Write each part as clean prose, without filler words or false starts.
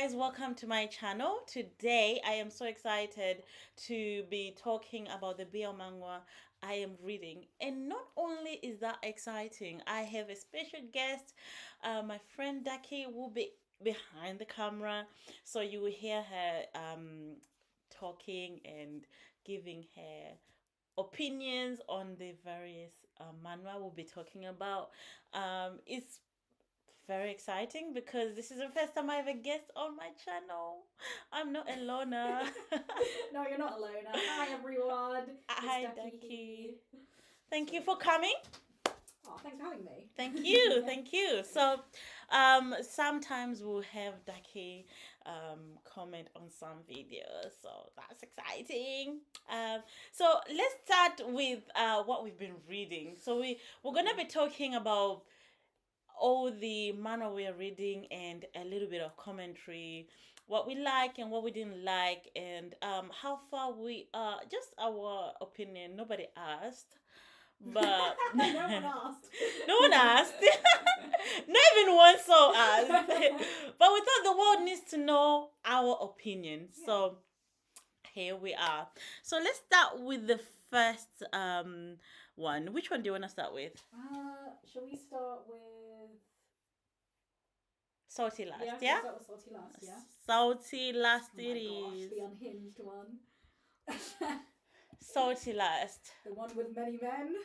Guys, welcome to my channel. Today I am so excited to be talking about the BL Manhwa I am reading. And not only is that exciting, I have a special guest. My friend Daki will be behind the camera. So you will hear her talking and giving her opinions on the various manhwa we'll be talking about. It's very exciting because this is the first time I have a guest on my channel. I'm not a loner. No, you're not alone. Hi, everyone. Hi, It's Ducky. here. Thank you for coming. Oh, thanks for having me. Thank you. Thank you. So, sometimes we'll have Ducky comment on some videos. So that's exciting. So let's start with what we've been reading. So we're gonna be talking about all the manner we are reading and a little bit of commentary, what we like and what we didn't like, and how far we are. Just our opinion. Nobody asked, but No one asked. no one asked. Not even one soul asked. But we thought the world needs to know our opinion. So here we are. So let's start with the first one. Which one do you want to start with? Shall we start with Salty last, yeah? yeah? Start with salty last, yeah. Salty last Oh it my gosh, is. the unhinged one. Salty last. The one with many men.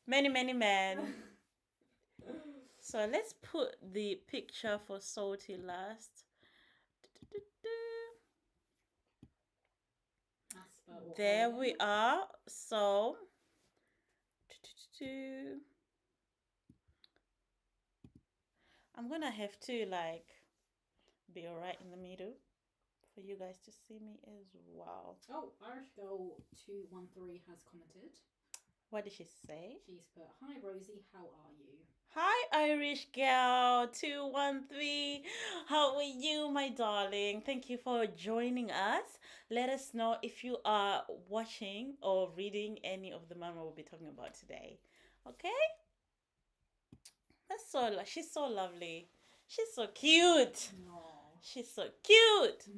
Many, many men. So let's put the picture for salty last. There we are. So I'm gonna have to be alright in the middle for you guys to see me as well. Oh, Irish Girl 213 has commented. What did she say? She's put, "Hi Rosie, how are you?" Hi, Irish Girl 213. How are you, my darling? Thank you for joining us. Let us know if you are watching or reading any of the manhwa we'll be talking about today. Okay? That's so. She's so lovely. She's so cute. Aww. She's so cute.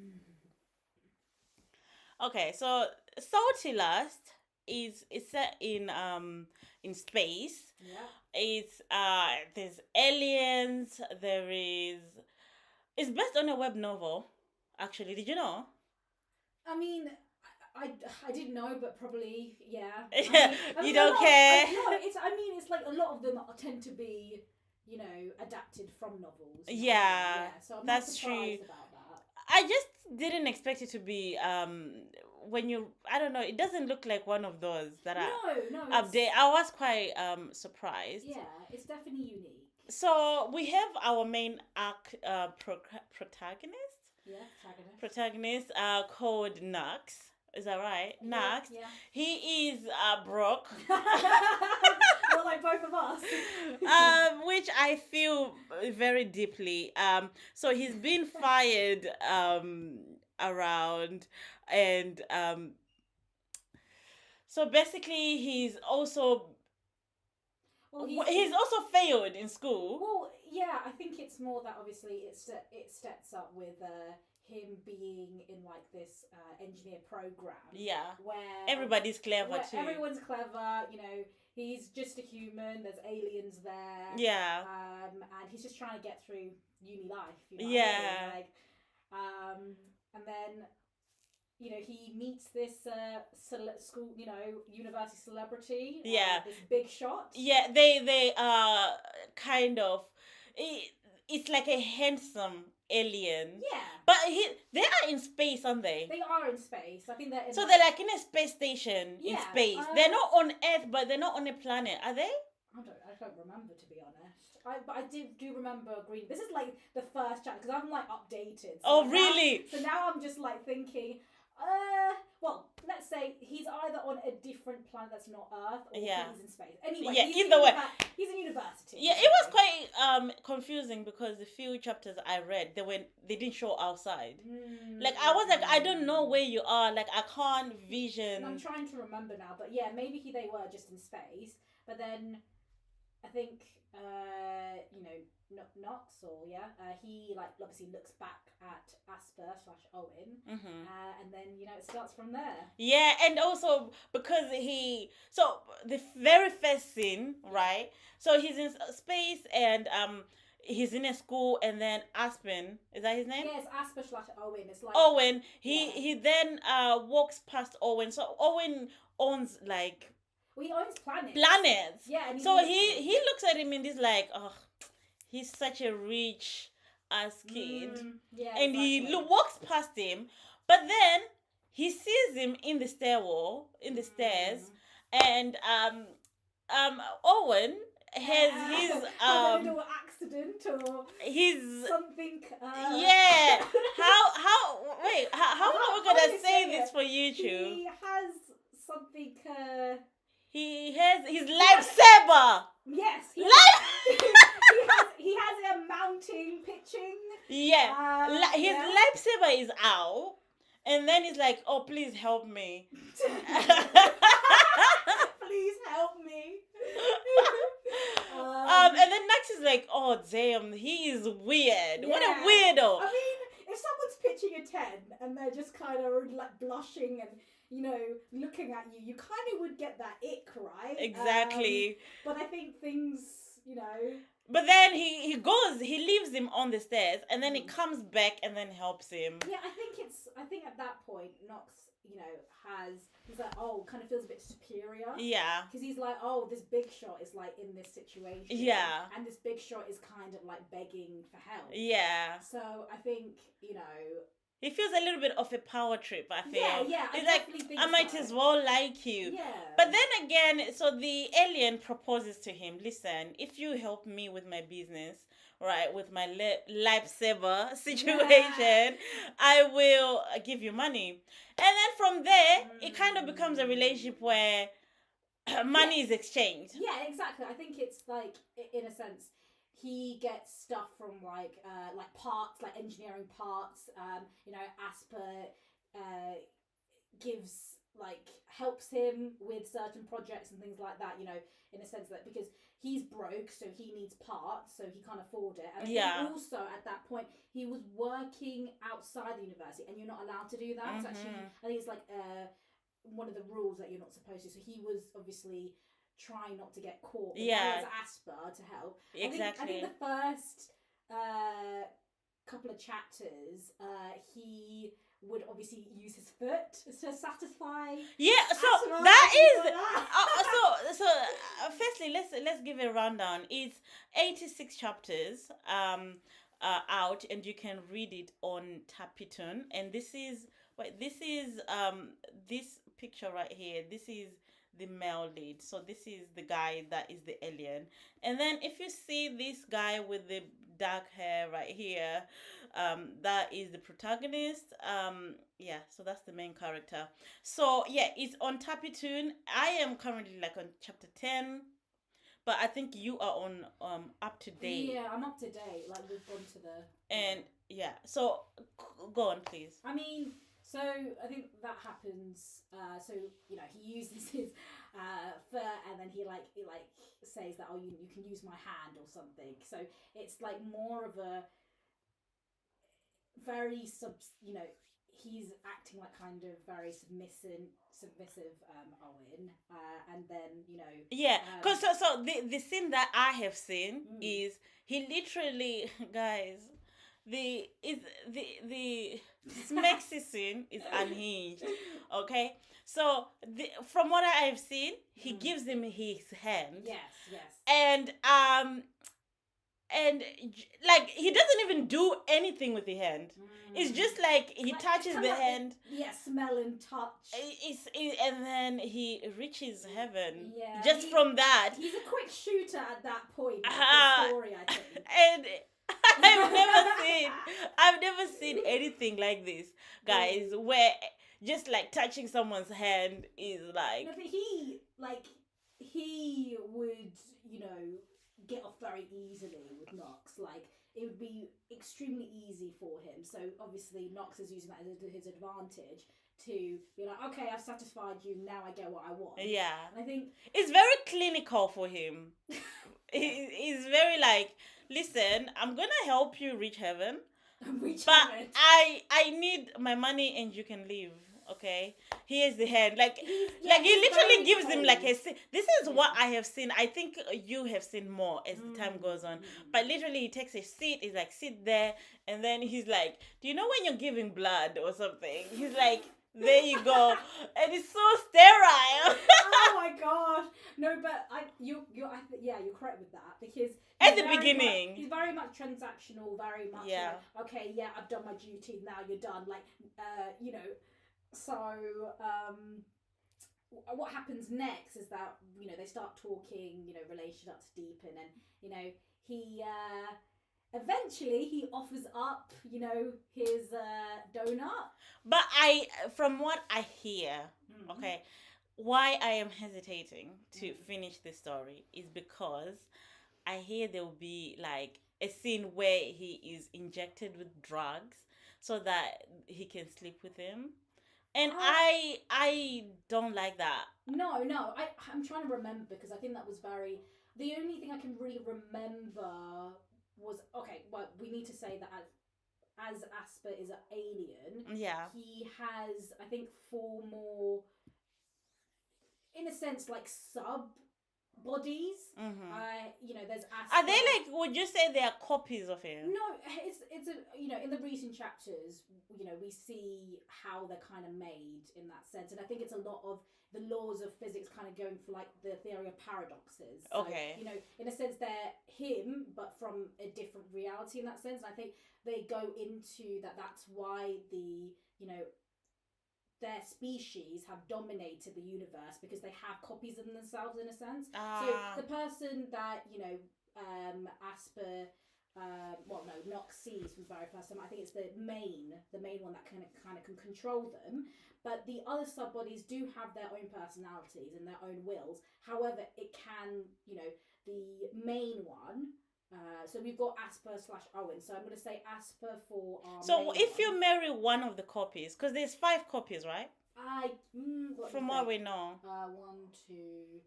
Okay, so Salty Lust is set in space. Yeah. It's there's aliens. There is. It's based on a web novel. Actually, did you know? I mean, I didn't know, but probably yeah. You don't care. No, it's. I mean, it's like a lot of them tend to be, adapted from novels. Yeah, So I'm that's not surprised true. about that. I just didn't expect it to be when you I don't know, it doesn't look like one of those that are No, update. I was quite surprised. Yeah, it's definitely unique. So we have our main arc protagonist. Yeah, Protagonist called Nux. Is that right? Nux. Yeah. He is broke. Well, like both of us. Which I feel very deeply. So he's been fired around, and so basically he's also he's also failed in school. Well, yeah, I think it's more that obviously it sets up with him being in like this engineer program. Yeah. Where everybody's clever too. Everyone's clever, he's just a human, there's aliens there. Yeah. And he's just trying to get through uni life, Yeah. And then he meets this school, university celebrity. Yeah. This big shot. Yeah, they are kind of. It's like a handsome alien. Yeah. But they are in space, aren't they? They are in space. I think they're in. So they're like in a space station in space. They're not on Earth, but they're not on a planet, are they? I don't remember, to be honest. But I do remember Green. This is like the first chapter because I'm like updated. So really? So now I'm just like thinking. Well, let's say he's either on a different planet that's not Earth, or he's in space. Anyway, either way, he's in university. Yeah, it was quite confusing because the few chapters I read, they didn't show outside. Like I was like, I don't know where you are. Like I can't vision. And I'm trying to remember now, but yeah, maybe they were just in space. But then I think Knox or he like obviously looks back at Asper slash Owen, Mm-hmm. and then it starts from there. Yeah, and also because so the very first scene, right? So he's in space and he's in a school, and then Aspen, is that his name? Yes, Asper slash Owen. It's like Owen. He yeah. he then walks past Owen. So Owen owns like Well, he owns planets. planets. Yeah, and So he looks at him and he's like, oh, he's such a rich ass kid. Yeah, And he exactly. walks past him, but then he sees him in the stairwell, in the stairs, and Owen has his has a little accident or his something. yeah. How wait? How are we gonna say this for YouTube? He has something. He has his lightsaber. Yes, he has a mounting pitching. Yeah, his lightsaber is out, and then he's like, "Oh, please help me." Please help me. And then Max is like, "Oh, damn, he is weird. What a weirdo." I mean, if someone's pitching a 10 and they're just kind of like blushing and looking at you, you kind of would get that ick, right? Exactly. But I think things, But then he leaves him on the stairs, and then he comes back and then helps him. Yeah, I think at that point, Knox, he's like, oh, kind of feels a bit superior. Yeah. Because he's like, oh, this big shot is like in this situation. Yeah. And this big shot is kind of like begging for help. Yeah. So I think, he feels a little bit of a power trip, I feel. Yeah. He's like, I might as well like you. Yeah. But then again, so the alien proposes to him, listen, if you help me with my business, right, with my lifesaver situation, I will give you money. And then from there, it kind of becomes a relationship where money is exchanged. Yeah, exactly. I think it's like, in a sense, he gets stuff from like parts, like engineering parts. Asper helps him with certain projects and things like that. In a sense that because he's broke, so he needs parts, so he can't afford it. And I think also at that point he was working outside the university, and you're not allowed to do that. Mm-hmm. It's actually, I think it's like one of the rules that you're not supposed to. So he was obviously trying not to get caught. But as Asper to help. Exactly. I think the first couple of chapters, he would obviously use his foot to satisfy. Yeah, so Asper, that is that. so. Firstly, let's give a rundown. It's 86 chapters out, and you can read it on Tapiton. And this is this picture right here. This is the male lead. So this is the guy that is the alien. And then if you see this guy with the dark hair right here, that is the protagonist. So that's the main character. So yeah, it's on Tapitoon. I am currently like on chapter 10, but I think you are on up to date. Yeah, I'm up to date. Like we've gone to the So go on, please. I mean, so I think that happens. So he uses his fur, and then he says that you can use my hand or something. So it's like more of a very he's acting like kind of very submissive Owen, and then because so the scene that I have seen is he literally guys. The Smexy scene is unhinged. Okay, so from what I have seen, he gives him his hand. Yes. And like he doesn't even do anything with the hand. It's just like he touches the hand. Smell and touch. And then he reaches heaven. Yeah. Just from that. He's a quick shooter at that point of the story, I think. And I've never seen anything like this, guys, where just like touching someone's hand is like. No, but he would, get off very easily with Knox. Like, it would be extremely easy for him. So obviously Knox is using that as his advantage to be like, okay, I've satisfied you, now I get what I want. Yeah. And I think it's very clinical for him. He's very like, listen, I'm gonna help you reach heaven, reach but heaven. I need my money and you can leave. Okay, here's the hand. Like Yeah, he he's literally very gives him like cold. this is what I have seen. I think you have seen more as the time goes on. But literally, he takes a seat. He's like, sit there, and then he's like, do you know when you're giving blood or something? He's like, there you go, and it's so sterile. Oh my god! No, but yeah, you're correct with that because At the beginning, he's very much transactional, very much yeah. like, okay, yeah, I've done my duty, now you're done. Like, you know, so what happens next is that they start talking, relationships deepen, and he eventually he offers up his donut. But from what I hear, okay, why I am hesitating to finish the story is because I hear there will be like a scene where he is injected with drugs so that he can sleep with him. And I don't like that. No, I'm trying to remember because I think that was very. The only thing I can really remember was okay. Well, we need to say that as Asper is an alien, yeah, he has I think 4 more, in a sense, like sub bodies. There's Asper. Are they like? Would you say they are copies of him? No, it's a in the recent chapters, we see how they're kind of made in that sense, and I think it's a lot of the laws of physics kind of going for like the theory of paradoxes. So, okay. In a sense, they're him, but from a different reality in that sense. And I think they go into that. That's why their species have dominated the universe because they have copies of themselves in a sense. So the person that Asper, Nox sees for the very first time, I think it's the main one that kind of can control them. But the other sub bodies do have their own personalities and their own wills. However, it can, the main one. So we've got Asper / Owen. So I'm going to say Asper for our. So if you marry one of the copies, because there's 5 copies, right? From what we know. 1, 2,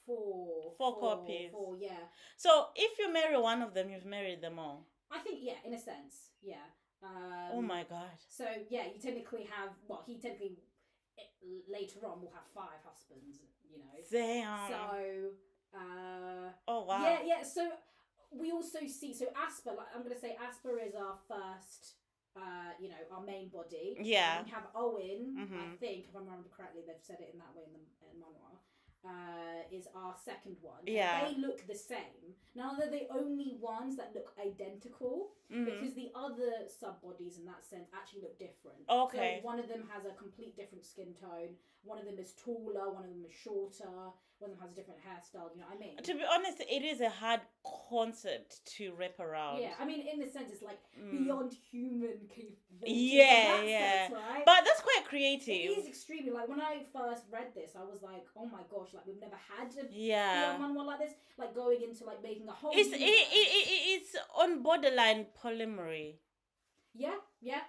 4. 4 copies. 4, yeah. So if you marry one of them, you've married them all. I think, yeah, in a sense, yeah. Oh my god. So yeah, you technically have. Well, he technically later on will have 5 husbands. Damn. So. Oh wow. Yeah. So we also see. So Asper, like I'm gonna say, Asper is our first. Our main body. Yeah. And we have Owen. I think, if I remember correctly, they've said it in that way in Manhwa. Is our second one. Yeah. They look the same. Now they're the only ones that look identical because the other sub bodies in that sense actually look different. Okay. So one of them has a complete different skin tone. One of them is taller. One of them is shorter. One of them has a different hairstyle. You know what I mean? To be honest, it is a hard concept to wrap around. Yeah, I mean, in the sense, it's like beyond human capability. Yeah. Sense, right? But that's quite creative. It is extremely, like, when I first read this, I was like, oh my gosh, like, we've never had a Manhwa like this. Like, going into, like, making a whole It's on borderline polyamory. Yeah. Yeah,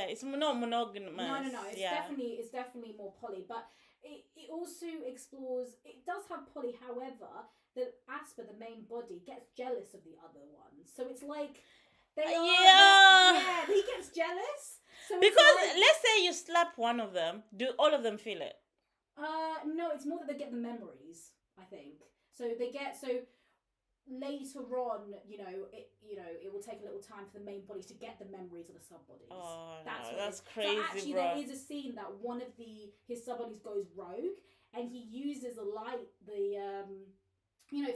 it's not monogamous. No. It's definitely more poly, but it also explores. It does have poly, however, the Asper, the main body, gets jealous of the other ones. So it's like they are. Yeah, he gets jealous. So because let's say you slap one of them, do all of them feel it? No, it's more that they get the memories. I think so. They get so. Later on, it will take a little time for the main bodies to get the memories of the sub bodies. Oh, that's crazy, so actually, bro. there is a scene that one of his sub bodies goes rogue, and he uses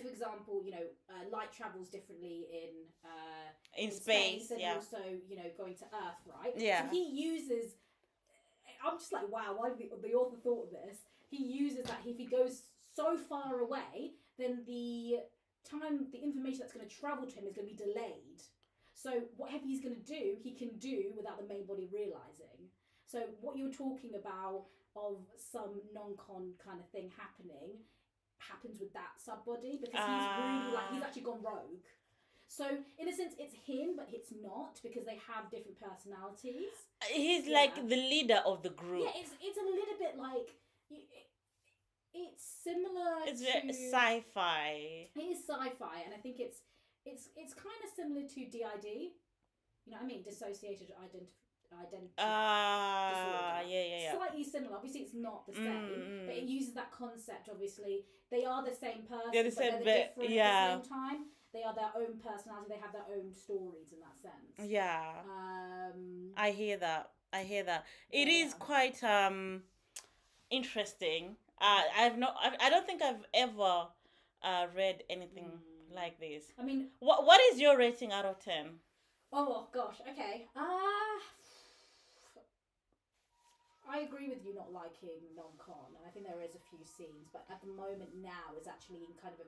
for example, light travels differently in space and also going to Earth, right? Yeah. So he uses. I'm just like, wow, why did the author thought of this? He uses that if he goes so far away, then the information that's going to travel to him is going to be delayed. So whatever he's going to do, he can do without the main body realizing. So what you were talking about of some non-con kind of thing happens with that sub body because he's really he's actually gone rogue. So in a sense, it's him, but it's not because they have different personalities. He's like the leader of the group. Yeah, it's a little bit like it's similar. It's to sci-fi. It is sci-fi, and I think it's kind of similar to DID. You know what I mean? Dissociated identity. Yeah. Slightly similar. Obviously, it's not the same, but it uses that concept. Obviously, they are the same person, They're the same, but they're different at the same time. They are their own personality. They have their own stories in that sense. Yeah. I hear that. It is quite interesting. I don't think I've ever read anything like this. I mean, what is your rating out of 10? Oh gosh, okay. I agree with you not liking non-con, and I think there is a few scenes, but at the moment now is actually in kind of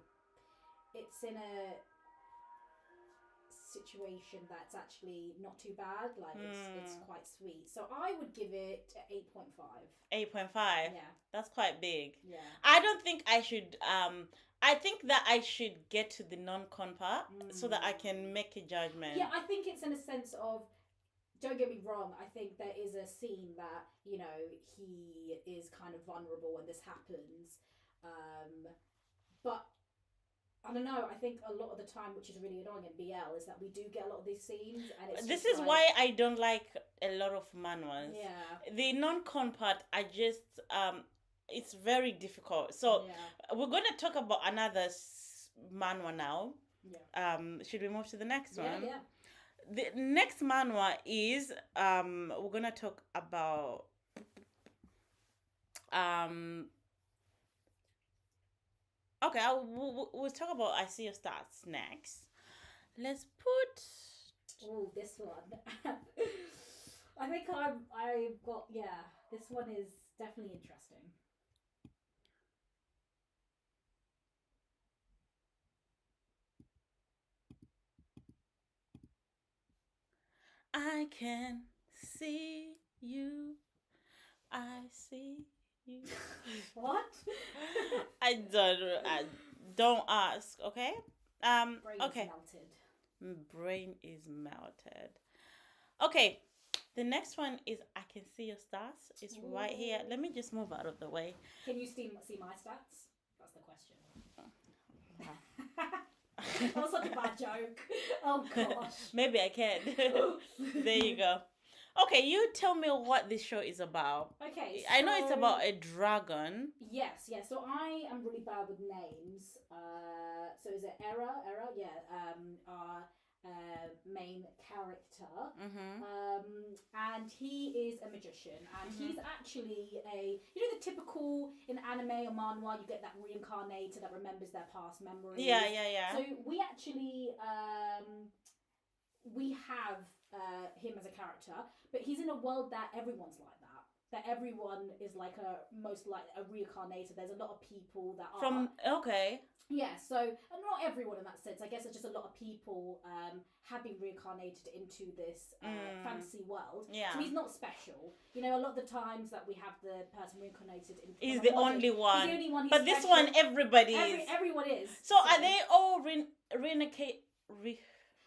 it's in a situation that's actually not too bad. Like it's quite sweet. So I would give it 8.5. 8.5. Yeah, that's quite big. Yeah, I don't think I should. I think that I should get to the non-con part so that I can make a judgment. Yeah, I think it's in a sense of. Don't get me wrong, I think there is a scene that, you know, he is kind of vulnerable when this happens. But, I don't know, I think a lot of the time, which is really annoying in BL, is that we do get a lot of these scenes. And it's this is why I don't like a lot of manhwas. Yeah. The non-con part, I just, it's very difficult. So, we're going to talk about another manhwa now. Yeah. Should we move to the next one? Yeah. The next manhwa is we're gonna talk about okay, we'll talk about I See Your Stars next. Let's put this one. I think I've got this one is definitely interesting. I can see you. I see you. What? I don't ask, okay? Brain okay. Is melted. Brain is melted. Okay. The next one is I Can See Your Stars. It's right here. Let me just move out of the way. Can you see my stats? That's the question. That was such a bad joke. Oh gosh. Maybe I can. There you go. Okay, you tell me what this show is about. Okay, so, I know it's about a dragon. Yes. So I am really bad with names. So is it Era? Yeah. Our main character. And he is a magician, and he's actually the typical in anime or manhwa, you get that reincarnator that remembers their past memories. Yeah. So we actually we have him as a character, but he's in a world that everyone's like that. That everyone is like most like a reincarnator. There's a lot of people that are okay. Yeah, so not everyone in that sense. I guess it's just a lot of people have been reincarnated into this fantasy world. Yeah. So he's not special. You know, a lot of the times that we have the person reincarnated in he's the only one. He's the only one. But this one, everybody is. Everyone is. So are they all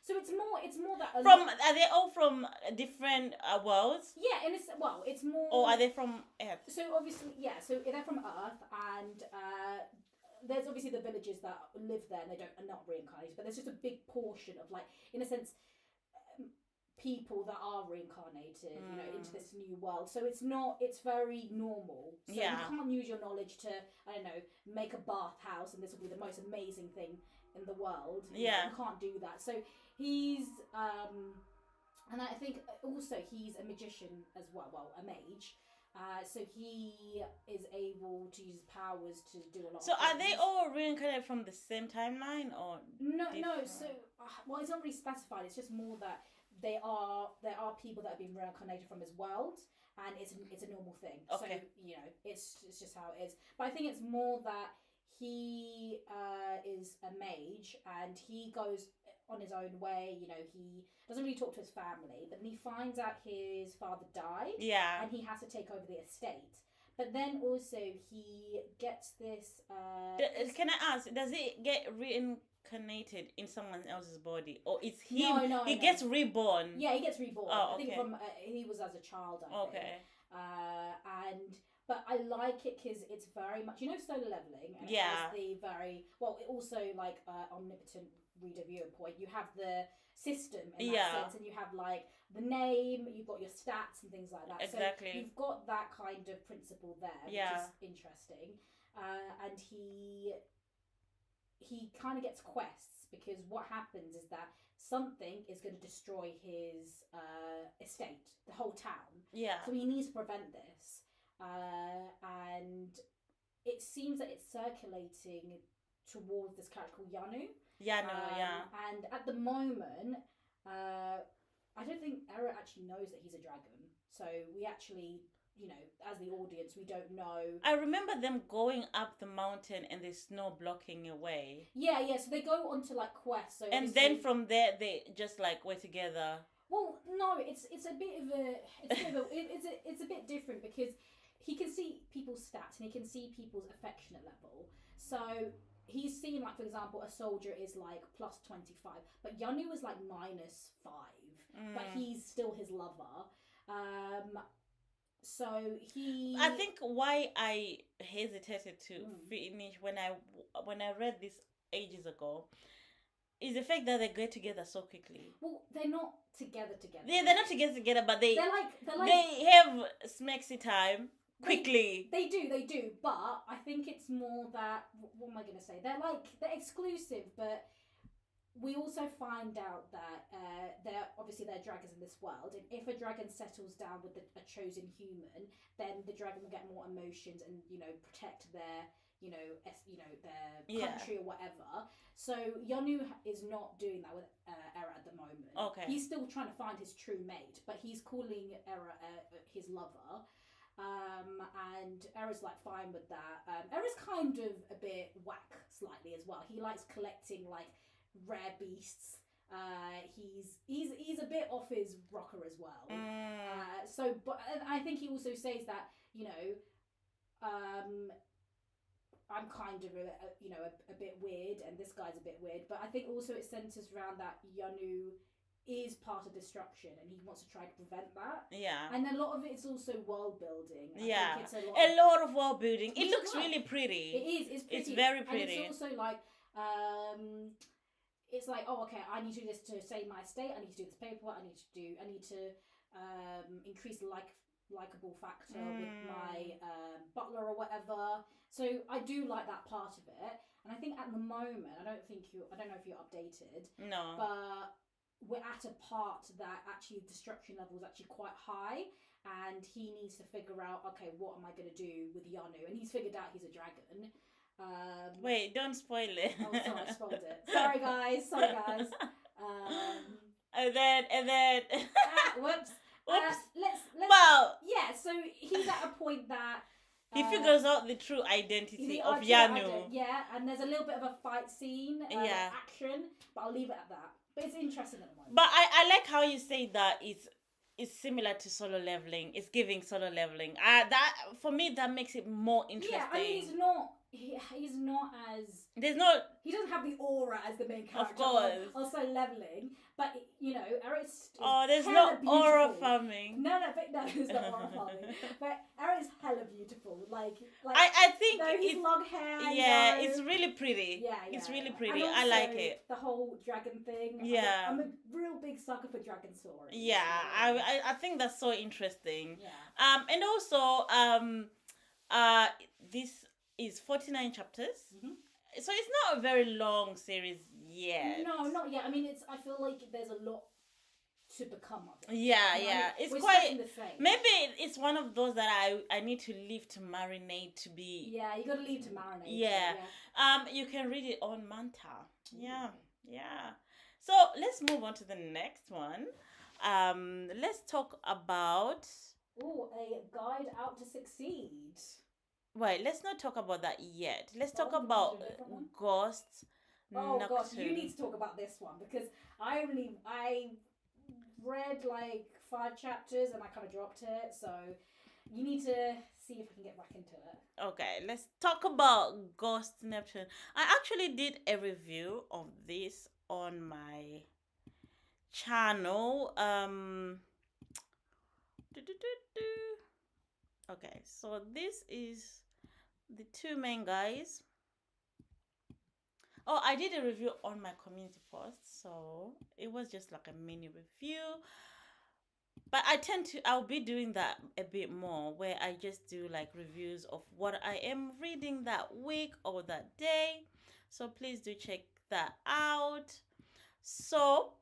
So it's more that are they all from different worlds? Yeah, and it's more. Or are they from Earth? So obviously, yeah. So they're from Earth, and there's obviously the villagers that live there, and are not reincarnated. But there's just a big portion of, like, in a sense, people that are reincarnated, you know, into this new world. So it's very normal. So you can't use your knowledge to, I don't know, make a bathhouse, and this will be the most amazing thing in the world. You can't do that. So he's and I think also he's a magician as well, a mage. So he is able to use powers to do a lot. So of are they all reincarnated from the same timeline, or no? So it's not really specified. It's just more that there are people that have been reincarnated from his world, and it's a normal thing. Okay. So you know, it's just how it is. But I think it's more that he is a mage, and he goes on his own way. You know, he doesn't really talk to his family, but then he finds out his father died. Yeah. And he has to take over the estate. But then also he gets this. Can I ask? Does it get reincarnated in someone else's body, or it's him? He gets reborn. Yeah, he gets reborn. Oh, I think from he was as a child. I think. Okay. And but I like it because it's very much solo leveling, and it has the very well. It also like omnipotent reader viewer point. You have the system in that sense, and you have like the name. You've got your stats and things like that. Exactly. So you've got that kind of principle there, which is interesting. And he kind of gets quests because what happens is that something is going to destroy his estate, the whole town. Yeah. So he needs to prevent this. And it seems that it's circulating towards this character called Yanu. And at the moment, I don't think Era actually knows that he's a dragon. So we actually, as the audience, we don't know. I remember them going up the mountain and the snow blocking away. Yeah. So they go onto like quests. So and then from there, they just like were together. Well, no, it's a bit of a it's a bit different because he can see people's stats and he can see people's affectionate level. So he's seen like, for example, a soldier is like plus 25, but Yanu is like -5, but he's still his lover. So I think why I hesitated to finish when I read this ages ago is the fact that they get together so quickly. Well, they're not together. Yeah, they're not together, but they have smexy time quickly. They do, but I think it's more that, what am I going to say? They're exclusive, but we also find out that they're dragons in this world, and if a dragon settles down with a chosen human, then the dragon will get more emotions and protect their their country or whatever. So Yonu is not doing that with Era at the moment. Okay, he's still trying to find his true mate, but he's calling Era his lover. And Era's like fine with that. Era's kind of a bit whack slightly as well. He likes collecting like rare beasts. He's a bit off his rocker as well. But I think he also says that I'm kind of a bit weird, and this guy's a bit weird. But I think also it centers around that Yanu is part of destruction, and he wants to try to prevent that. Yeah. And a lot of it's also world building. I think it's a lot of world building. It looks really pretty. It is. It's pretty. It's very pretty. And it's also like it's like, oh, okay, I need to do this to save my estate. I need to do this paperwork. I need to increase the likable factor with my butler or whatever. So I do like that part of it. And I think at the moment, I don't know if you're updated. No. But we're at a part that actually destruction level is actually quite high, and he needs to figure out, okay, what am I going to do with Yanu? And he's figured out he's a dragon. Wait, don't spoil it. Oh, sorry, I spoiled it. Sorry, guys. And then. Whoops. Let's. Well. Yeah. So he's at a point that. He figures out the true identity of Yanu. And there's a little bit of a fight scene, action, but I'll leave it at that. But it's interesting at the moment. But I like how you say that it's similar to solo leveling. It's giving solo leveling. That for me that makes it more interesting. Yeah, I mean he's not as he doesn't have the aura as the main character. Of course. Also leveling, but Eric's there's no aura farming. No, there's no aura farming. But Eric's hella beautiful. Like I think his long hair. Yeah, it's really pretty. Yeah. It's really pretty. And also, I like it. The whole dragon thing. Yeah. I'm a real big sucker for dragon stories. Yeah, I think that's so interesting. Yeah. And also this is 49 chapters. Mm-hmm. So it's not a very long series yet. No, not yet. I mean, I feel like there's a lot to become of it. Yeah. It's quite. Maybe it's one of those that I need to leave to marinate to be. Yeah, you got to leave to marinate. Yeah. You can read it on Manta. Yeah. So let's move on to the next one. Let's talk about. A guide out to succeed. Wait, let's not talk about that yet. Let's talk about Ghost Nocturne. Oh gosh, you need to talk about this one because I read like 5 chapters and I kind of dropped it. So You need to see if I can get back into it. Okay, let's talk about Ghost Nocturne. I actually did a review of this on my channel. Okay, so this is the two main guys. Oh, I did a review on my community post, so it was just like a mini review. But I'll be doing that a bit more, where I just do like reviews of what I am reading that week or that day. So please do check that out. So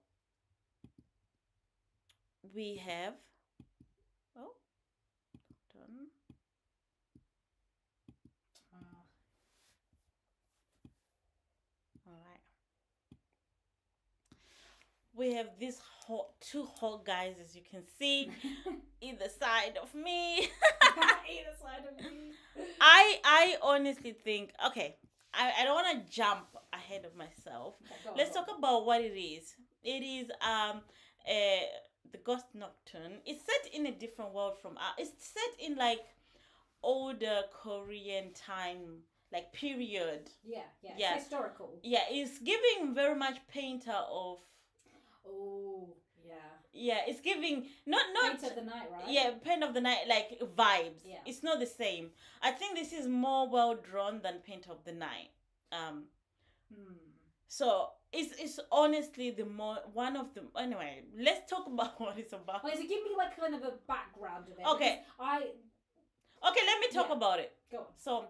we have, oh, done. All right. We have these two hot guys, as you can see, either side of me. Either side of me. I honestly think, okay, I don't want to jump ahead of myself. Okay, Let's talk about what it is. It is the Ghost Nocturne. It's set in a different world from it's set in like older Korean time, like period. Yeah. It's historical. Yeah, it's giving very much painter of. Oh, yeah. Yeah, it's giving not Paint of the Night, right? Yeah, Paint of the Night, like vibes. Yeah. It's not the same. I think this is more well drawn than Paint of the Night. So it's honestly the more one of the anyway. Let's talk about what it's about. Like, so give me like kind of a background of it. Okay. Okay, let me talk about it. Go on. So,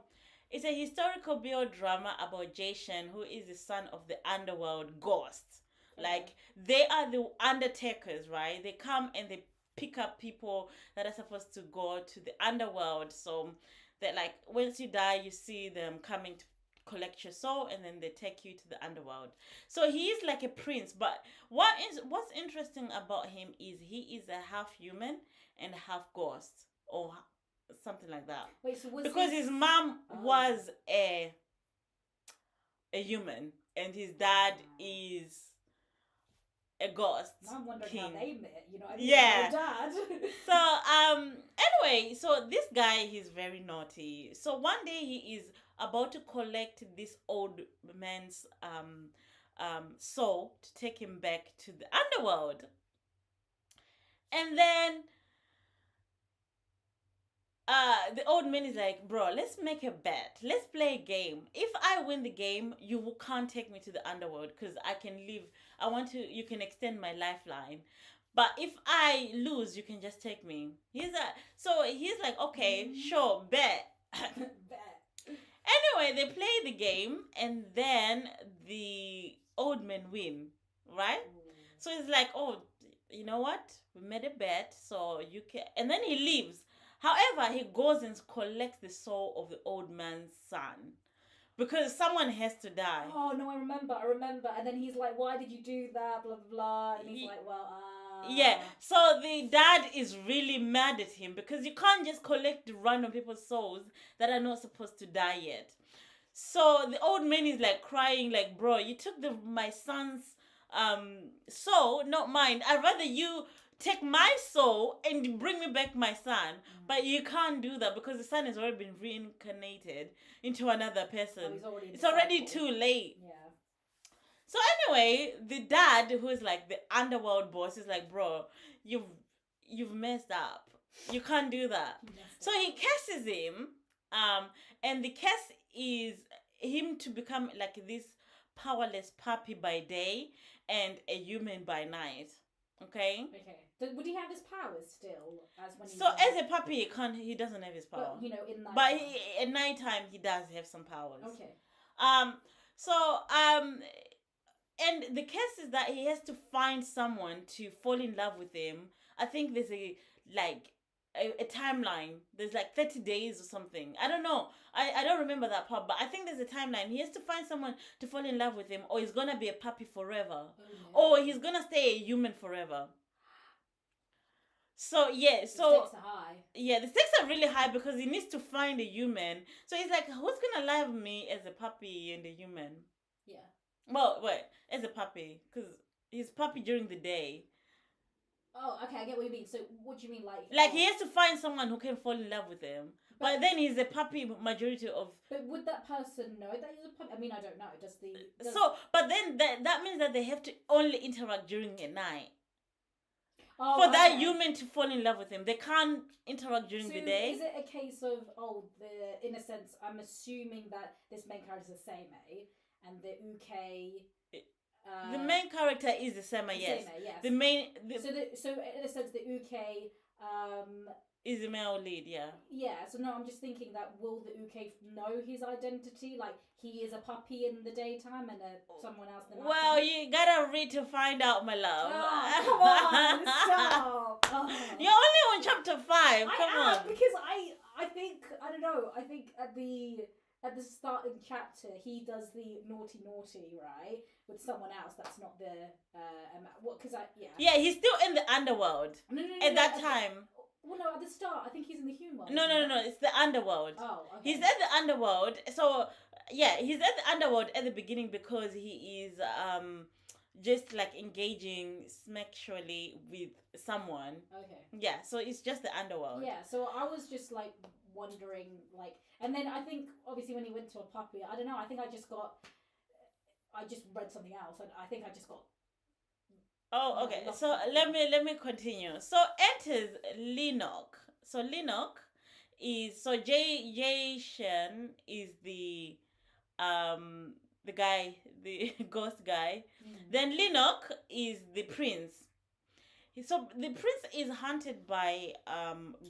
it's a historical drama about Jason, who is the son of the underworld ghosts. Okay. Like, they are the undertakers, right? They come and they pick up people that are supposed to go to the underworld. So, that like, once you die, you see them coming to collect your soul, and then they take you to the underworld. So he is like a prince, but what's interesting about him is he is a half human and half ghost, or something like that. Wait, so because his mom was a human and his dad is a ghost. Now I'm wondering how they met, you know. Yeah. Dad. So anyway, so this guy, he's very naughty. So one day he is about to collect this old man's soul to take him back to the underworld. And then the old man is like, bro, let's make a bet. Let's play a game. If I win the game, you can't take me to the underworld because I can live. You can extend my lifeline. But if I lose, you can just take me. He's like, okay, sure, bet. Bet. Anyway, they play the game and then the old man win, right? So it's like, oh, you know what? We made a bet, so you can. And then he leaves. However, he goes and collects the soul of the old man's son. Because someone has to die. Oh, no, I remember. And then he's like, why did you do that? Blah, blah, blah. And he's like, well, Yeah, so the dad is really mad at him because you can't just collect random people's souls that are not supposed to die yet. So the old man is like crying, like, bro, you took my son's soul, not mine. I'd rather you take my soul and bring me back my son. But you can't do that because the son has already been reincarnated into another person. It's already too late. Yeah. So anyway, the dad, who is like the underworld boss, is like, bro, you've messed up. You can't do that. So he curses him, and the curse is him to become like this powerless puppy by day and a human by night. Okay. Would he have his powers still? As a puppy, he doesn't have his power. But, in night. But at nighttime, he does have some powers. Okay. And the case is that he has to find someone to fall in love with him. I think there's a timeline. There's like 30 days or something. I don't know. I don't remember that part, but I think there's a timeline. He has to find someone to fall in love with him, or he's gonna be a puppy forever. Or he's gonna stay a human forever. So yeah, the stakes are high. Yeah, the stakes are really high because he needs to find a human. So he's like, who's gonna love me as a puppy and a human? Yeah. Well, wait, as a puppy, because he's puppy during the day. Oh, okay, I get what you mean. So, what do you mean, Like he has to find someone who can fall in love with him. But then he's a puppy majority of. But would that person know that he's a puppy? I mean, I don't know. So, but then that means that they have to only interact during the night. Oh, for that okay. human to fall in love with him. They can't interact during So the day. is it a case of in a sense, I'm assuming that this main character is the same, and the Uke. The main character is the same, yes. Yes. The main. So in a sense, the Uke is the male lead, yeah. Yeah. So no, I'm just thinking that will the Uke know his identity? Like he is a puppy in the daytime and someone else in the nighttime? Well, you gotta read to find out, my love. Oh, come on, stop. Oh. You're only on chapter 5. Come on. Because I think I don't know. I think at the starting chapter he does the naughty right with someone else that's not the what because I yeah he's still in the underworld at that time. Well, no, at the start I think he's in the human. No, it's the underworld. Oh, okay. He's at the underworld. So yeah, he's at the underworld at the beginning because he is just like engaging sexually with someone. Okay. Yeah, so it's just the underworld. Yeah, so I was just like wondering, like, and then I think obviously when he went to a puppy, I don't know. I think I just read something else, and I think I just got. Oh, okay. So let me continue. So enters Linok. So Linok is Jay Shen is the guy, the ghost guy. Then Linok is the prince. So the prince is hunted by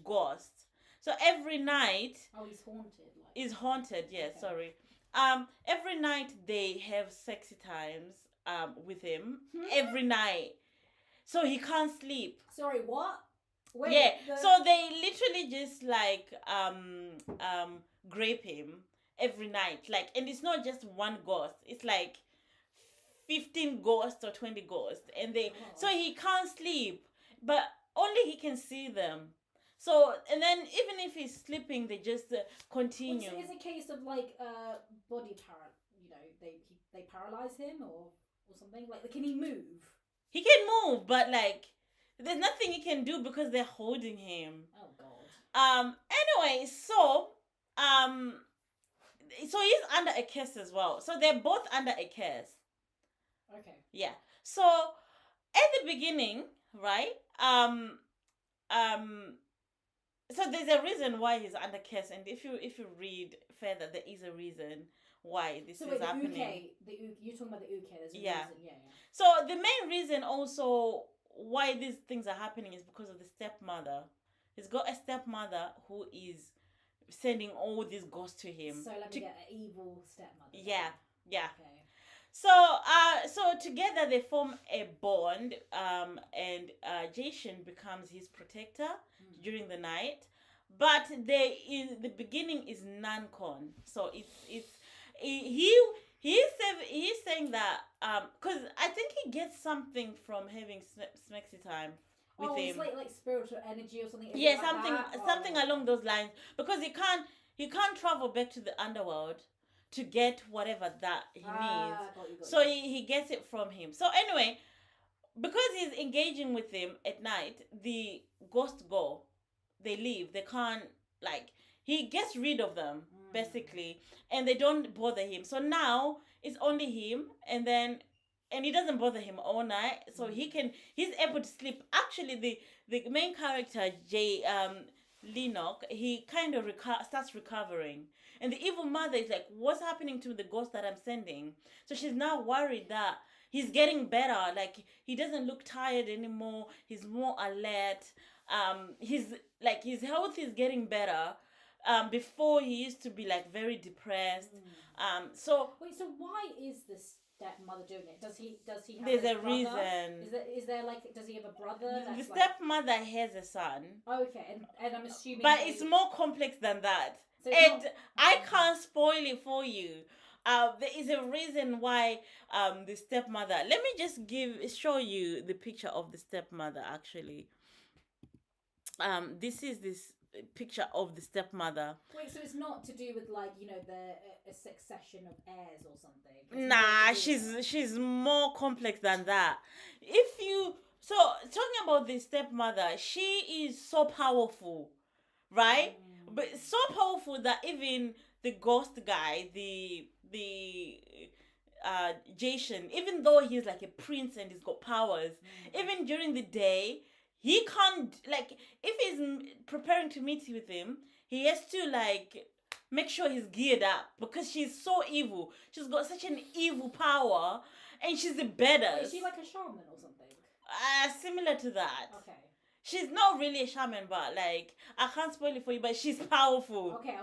ghosts. So every night. Oh, he's haunted. Is haunted. Yeah, okay. Sorry. Every night they have sexy times with him. Every night, so he can't sleep. Sorry, what? Wait, yeah. So they literally just like grape him every night, like, and it's not just one ghost. It's like 15 ghosts or 20 ghosts, and so he can't sleep, but only he can see them. So, and then even if he's sleeping, they just continue. It's a case of like body they paralyze him or something. Like, can he move? He can move, but like there's nothing he can do because they're holding him. Oh god. Anyway, so he's under a curse as well. So they're both under a curse. Okay. Yeah. So at the beginning, right? So there's a reason why he's under curse, and if you read further, there is a reason why this is happening. You're talking about the Uke. There's a reason. Yeah. So the main reason also why these things are happening is because of the stepmother. He's got a stepmother who is sending all these ghosts to him. So let me get an evil stepmother. Yeah. Okay. So together they form a bond, and Jason becomes his protector during the night. But the beginning is non-con. So he's saying that because I think he gets something from having smexy time with him. It's like spiritual energy or something. Yeah, something along those lines, because he can't travel back to the underworld to get whatever that he needs. So he gets it from him. So anyway, because he's engaging with him at night, the ghosts go. They leave. They can't, like, he gets rid of them, basically, and they don't bother him. So now it's only him, and he doesn't bother him all night. So he's able to sleep. Actually, the main character, Linok, he kind of starts recovering. And the evil mother is like, what's happening to the ghost that I'm sending? So she's now worried that he's getting better. Like, he doesn't look tired anymore. He's more alert. His health is getting better. Before he used to be like very depressed. So why is this stepmother doing it? Does he have there's a brother? reason. Is there like, does he have a brother? The stepmother has a son. Okay, and I'm assuming. But it's more complex than that. So I can't spoil it for you. There is a reason why the stepmother. Let me just show you the picture of the stepmother. Actually, this is this picture of the stepmother. Wait, so it's not to do with like a succession of heirs or something? Nah, she's more complex than that. If you So talking about the stepmother, she is so powerful, right? But so powerful that even the ghost guy, the Jason, even though he's like a prince and he's got powers, even during the day, he can't like if he's preparing to meet with him, he has to like make sure he's geared up because she's so evil. She's got such an evil power, and she's the baddest. Wait, is she like a shaman or something? Similar to that. Okay. She's not really a shaman, but like I can't spoil it for you, but she's powerful. Okay.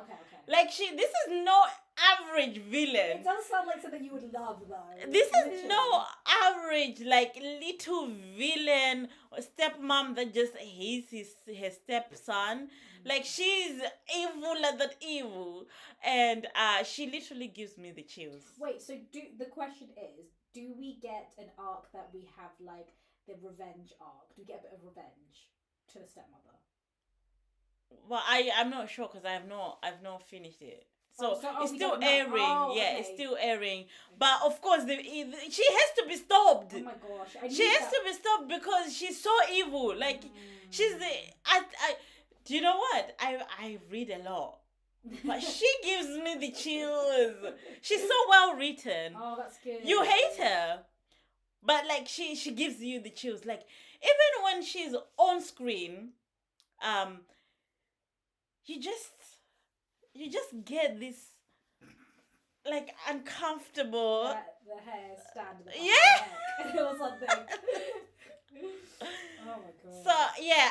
Like this is no average villain. It does sound like something you would love, though. This is no average like little villain or stepmom that just hates her stepson. Like she's eviler than evil, and she literally gives me the chills. Wait, so the question is, do we get an arc that we have like the revenge arc? Do we get a bit of revenge to the stepmother? Well, I'm not sure because I've not finished it. So it's still airing. Okay. It's still airing. But of course, she has to be stopped. Oh my gosh, she has to be stopped because she's so evil. Like she's the I. Do you know what? I read a lot. But she gives me the chills. She's so well written. Oh, that's good. You hate her, but like she gives you the chills. Like even when she's on screen, you just get this like uncomfortable. The hair stand. Yeah. Or something. Oh my god. So yeah,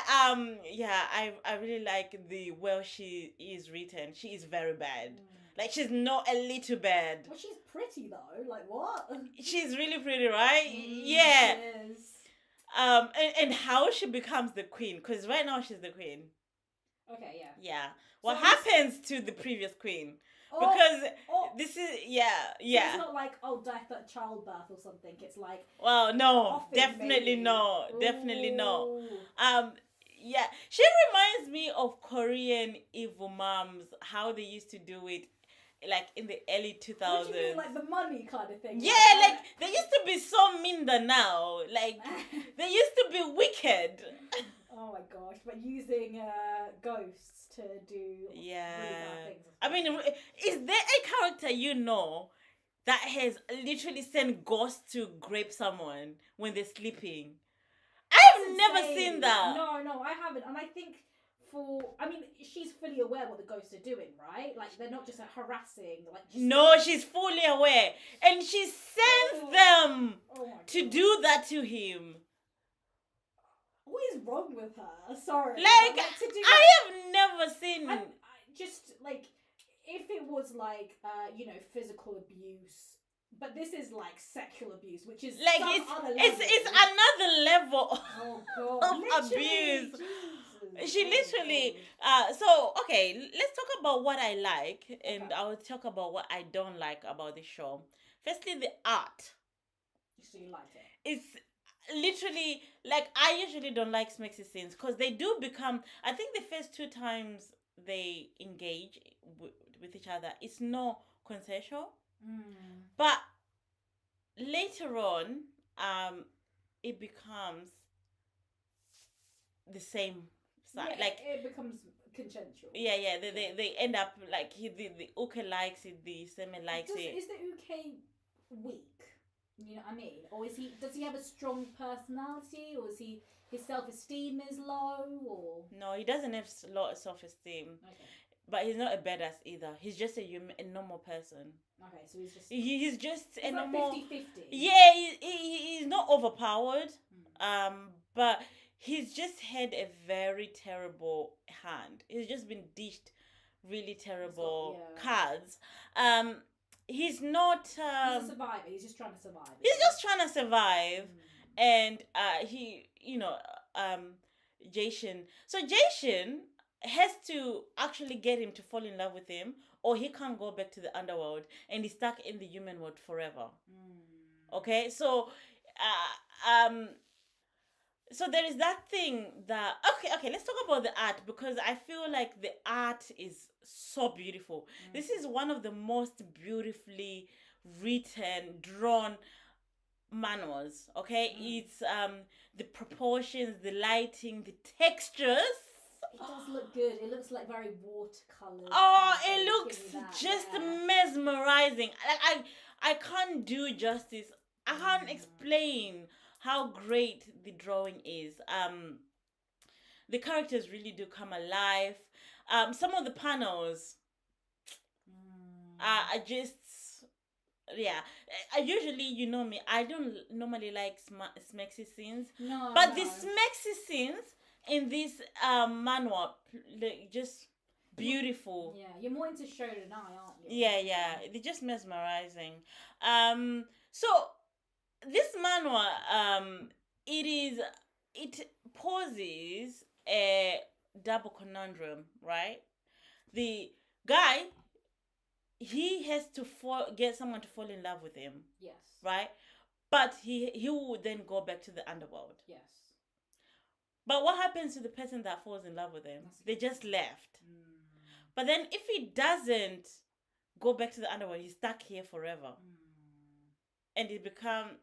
I really like the well she is written. She is very bad. Like she's not a little bad. Well, she's pretty though. Like what? She's really pretty, right? Yeah. She is. And how she becomes the queen? Because right now she's the queen. Okay, yeah. Yeah. What happens to the previous queen? Because this is yeah. So it's not like death at childbirth or something. It's like no, definitely not. Definitely not. Yeah, she reminds me of Korean evil moms, how they used to do it, like in the early 2000s. What do you mean, like the money kind of thing? Yeah, like they used to be so mean than now. Like they used to be wicked. Oh my gosh! But using ghosts to do really bad things. I mean, is there a character you know that has literally sent ghosts to grape someone when they're sleeping? I've never seen that. No, I haven't. And I think she's fully aware what the ghosts are doing, right? Like they're not just harassing. No, she's fully aware, and she sends them to do that to him. What is wrong with her? Sorry. Like I have never seen. Just like if it was like physical abuse, but this is like sexual abuse, which is like it's another level of abuse. Jesus. She literally so okay, let's talk about what I like and I'll talk about what I don't like about the show. Firstly, the art. So you like it? It's literally like I usually don't like smexy scenes because they do become. I think the first 2 times they engage with each other, it's not consensual. But later on, it becomes the same side. Yeah, like it becomes consensual. Yeah. They end up like the Uke likes it, the Seme likes it. Is the Uke weak? You know what I mean? Or does he have a strong personality, or is his self-esteem is low, or no, he doesn't have a lot of self-esteem. Okay. But he's not a badass either. He's just a normal person. Okay, so he's just a like normal 50-50. Yeah, he's not overpowered. But he's just had a very terrible hand. He's just been dished really terrible cards. He's not he's a survivor. He's just trying to survive. He's just trying to survive. And Jason. So Jason has to actually get him to fall in love with him, or he can't go back to the underworld and he's stuck in the human world forever. Okay, so so there is that thing that okay, let's talk about the art, because I feel like the art is so beautiful. This is one of the most beautifully written, drawn manhwas. Okay, it's the proportions, the lighting, the textures. It does look good. It looks like very watercolor. Oh, kind of it thing. looks Give me that, just yeah. mesmerizing. I can't do justice. I can't explain how great the drawing is. The characters really do come alive. Some of the panels are just, yeah. I usually, you know me, I don't normally like smexy scenes, No, but no. the smexy scenes in this manhwa, like, just beautiful. Yeah, you're more into shonen, aren't you? Yeah, they're just mesmerizing. So this manhwa, it poses a double conundrum, right? The guy, he has to get someone to fall in love with him, Yes. right? But he would then go back to the underworld. Yes. But what happens to the person that falls in love with him? They just left. But then if he doesn't go back to the underworld, he's stuck here forever. And it become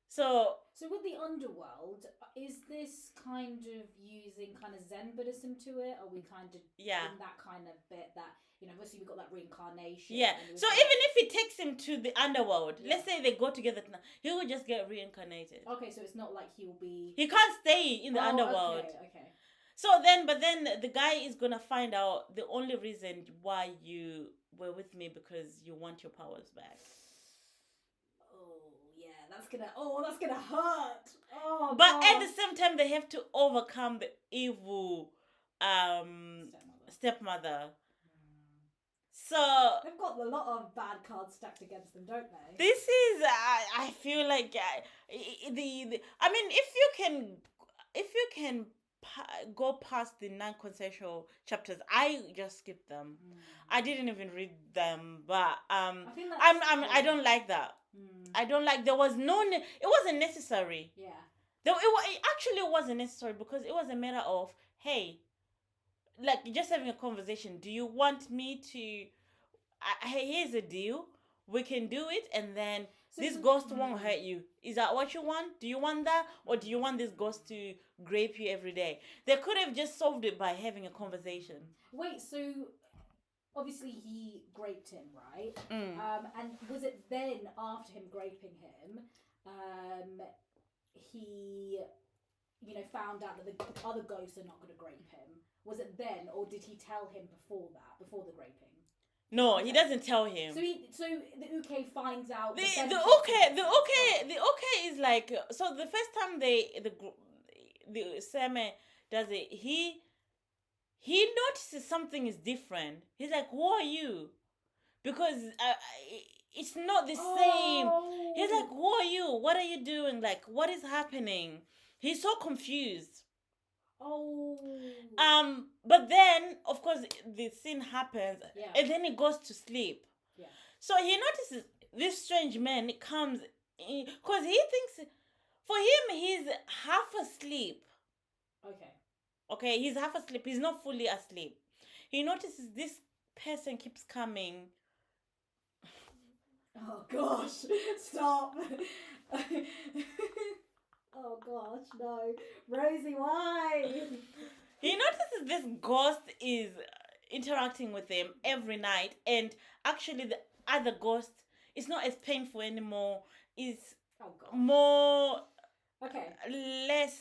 so with the underworld, is this kind of using kind of Zen Buddhism to it? Are we kind of in that kind of bit that, obviously we've got that reincarnation. Yeah. So even if he takes him to the underworld, let's say they go together, he will just get reincarnated. Okay, so it's not like he can't stay in the underworld. Okay. So but then the guy is gonna find out the only reason why you were with me because you want your powers back. That's gonna hurt. Oh, but God. At the same time, they have to overcome the evil stepmother. So they've got a lot of bad cards stacked against them, don't they? This is I feel like I mean, if you can go past the non-consensual chapters, I just skipped them. I didn't even read them, but I don't like that. I don't like. There was it wasn't necessary. Yeah. It actually wasn't necessary because it was a matter of, hey, like, just having a conversation. Do you want me to? Hey, here's a deal. We can do it, and then this ghost won't hurt you. Is that what you want? Do you want that, or do you want this ghost to grape you every day? They could have just solved it by having a conversation. Wait, so obviously he graped him, right? And was it then after him graping him, he, found out that the other ghosts are not going to grape him? Was it then, or did he tell him before the graping? No, he doesn't tell him. So the Uke finds out the Uke is like, so the first time the Seme does it, he notices something is different. He's like, who are you? Because it's not the same. He's like, who are you? What are you doing? Like, what is happening? He's so confused. But then, of course, the scene happens, and then he goes to sleep. Yeah. So he notices this strange man comes, because he thinks, for him, he's half asleep. Okay, he's half asleep. He's not fully asleep. He notices this person keeps coming. Oh gosh! Stop. Oh gosh, no. Rosie, why? He notices this ghost is interacting with him every night, and actually the other ghost is not as painful anymore. It's more less,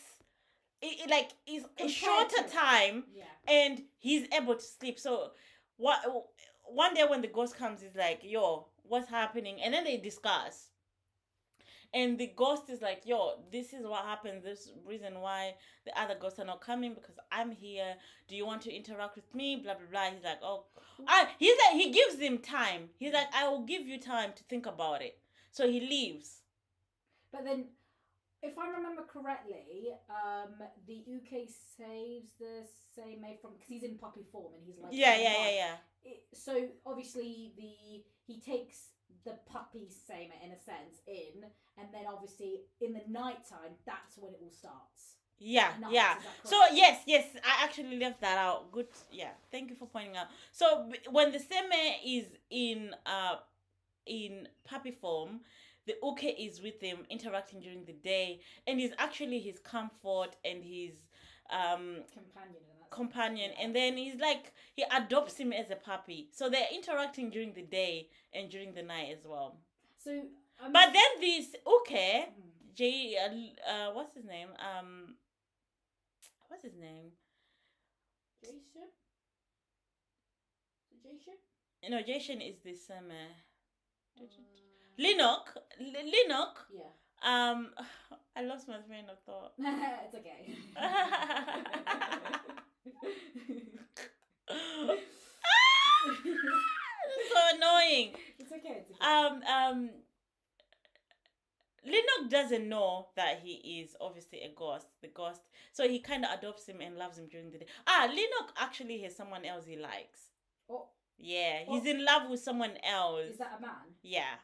it's a shorter time, and he's able to sleep. So one day when the ghost comes, he's like, yo, what's happening? And then they discuss. And the ghost is like, yo, this is what happens. This reason why the other ghosts are not coming, because I'm here. Do you want to interact with me? Blah, blah, blah. He's like, oh. He gives him time. He's like, I will give you time to think about it. So he leaves. But then, if I remember correctly, the Uke saves the Seimei from, because he's in puppy form and he's like, yeah. So obviously he takes the puppy Seimei in a sense and then obviously in the nighttime, that's when it all starts. Yeah. So yes, I actually left that out. Good. Yeah, thank you for pointing out. So when the Seimei is in puppy form, the uke is with him, interacting during the day, and is actually his comfort and his companion in that companion. Yeah. And then he's like, he adopts him as a puppy, so they're interacting during the day and during the night as well. So, but then this uke, J, what's his name? What's his name? Jason? Jason? No, Jason is this Linok. Linok. Yeah. I lost my train of thought. It's okay. So annoying. It's okay. It's okay. Linok doesn't know that he is obviously a ghost, the ghost. So he kind of adopts him and loves him during the day. Linok actually has someone else he likes. Oh. Yeah, he's in love with someone else. Is that a man? Yeah.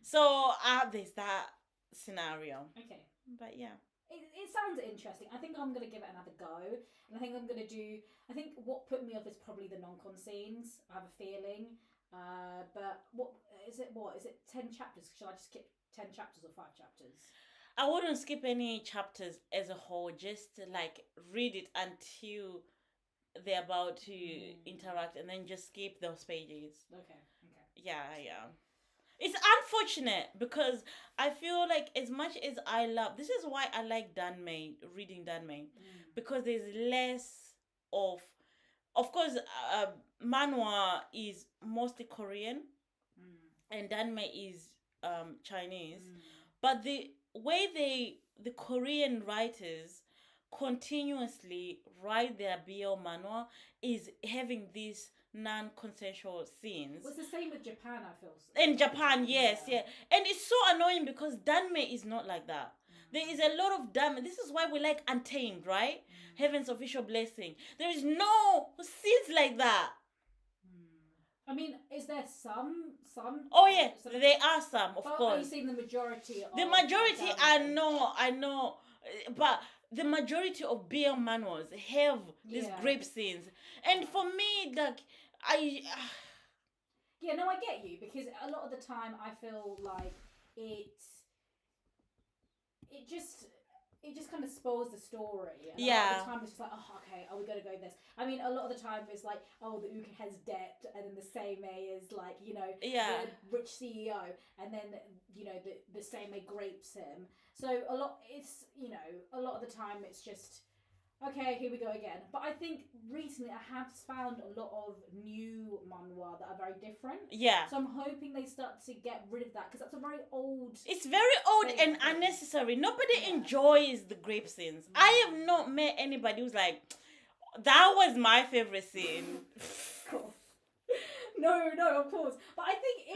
So there's that scenario. Okay. But yeah. It sounds interesting. I think I'm going to give it another go. And I think I'm going to do... I think what put me off is probably the non-con scenes. I have a feeling. But what is it? What is it? 10 chapters? Should I just skip 10 chapters or 5 chapters? I wouldn't skip any chapters as a whole. Just like read it until they're about to interact, and then just skip those pages. Okay. Yeah. It's unfortunate because I feel like as much as I love, this is why I like reading Danmei, because there's less of course, Manhwa is mostly Korean, and Danmei is Chinese, but the way the Korean writers continuously write their BL manhwa is having these non-consensual scenes. Well, it's the same with Japan, I feel. In Japan, yes, yeah. And it's so annoying because Danmei is not like that. There is a lot of Danmei. This is why we like Untamed, right? Heaven's Official Blessing. There is no scenes like that. I mean, is there some? Oh yeah, there are some, of course. Are you saying the majority? The majority, I know, but the majority of BL manuals have these grape scenes, and for me, like yeah, no, I get you, because a lot of the time I feel like it just kind of spoils the story. And a lot of the time it's just like, oh, okay, we gotta go this. I mean, a lot of the time it's like, oh, the uke has debt, and then the seimei is like, the rich CEO, and then the seimei grapes him. So a lot of the time it's just, okay, here we go again. But I think recently I have found a lot of new manhwa that are very different. Yeah. So I'm hoping they start to get rid of that, because that's a very old... It's very old and unnecessary. Nobody enjoys the grape scenes. I have not met anybody who's like, that was my favorite scene. No, of course. But I think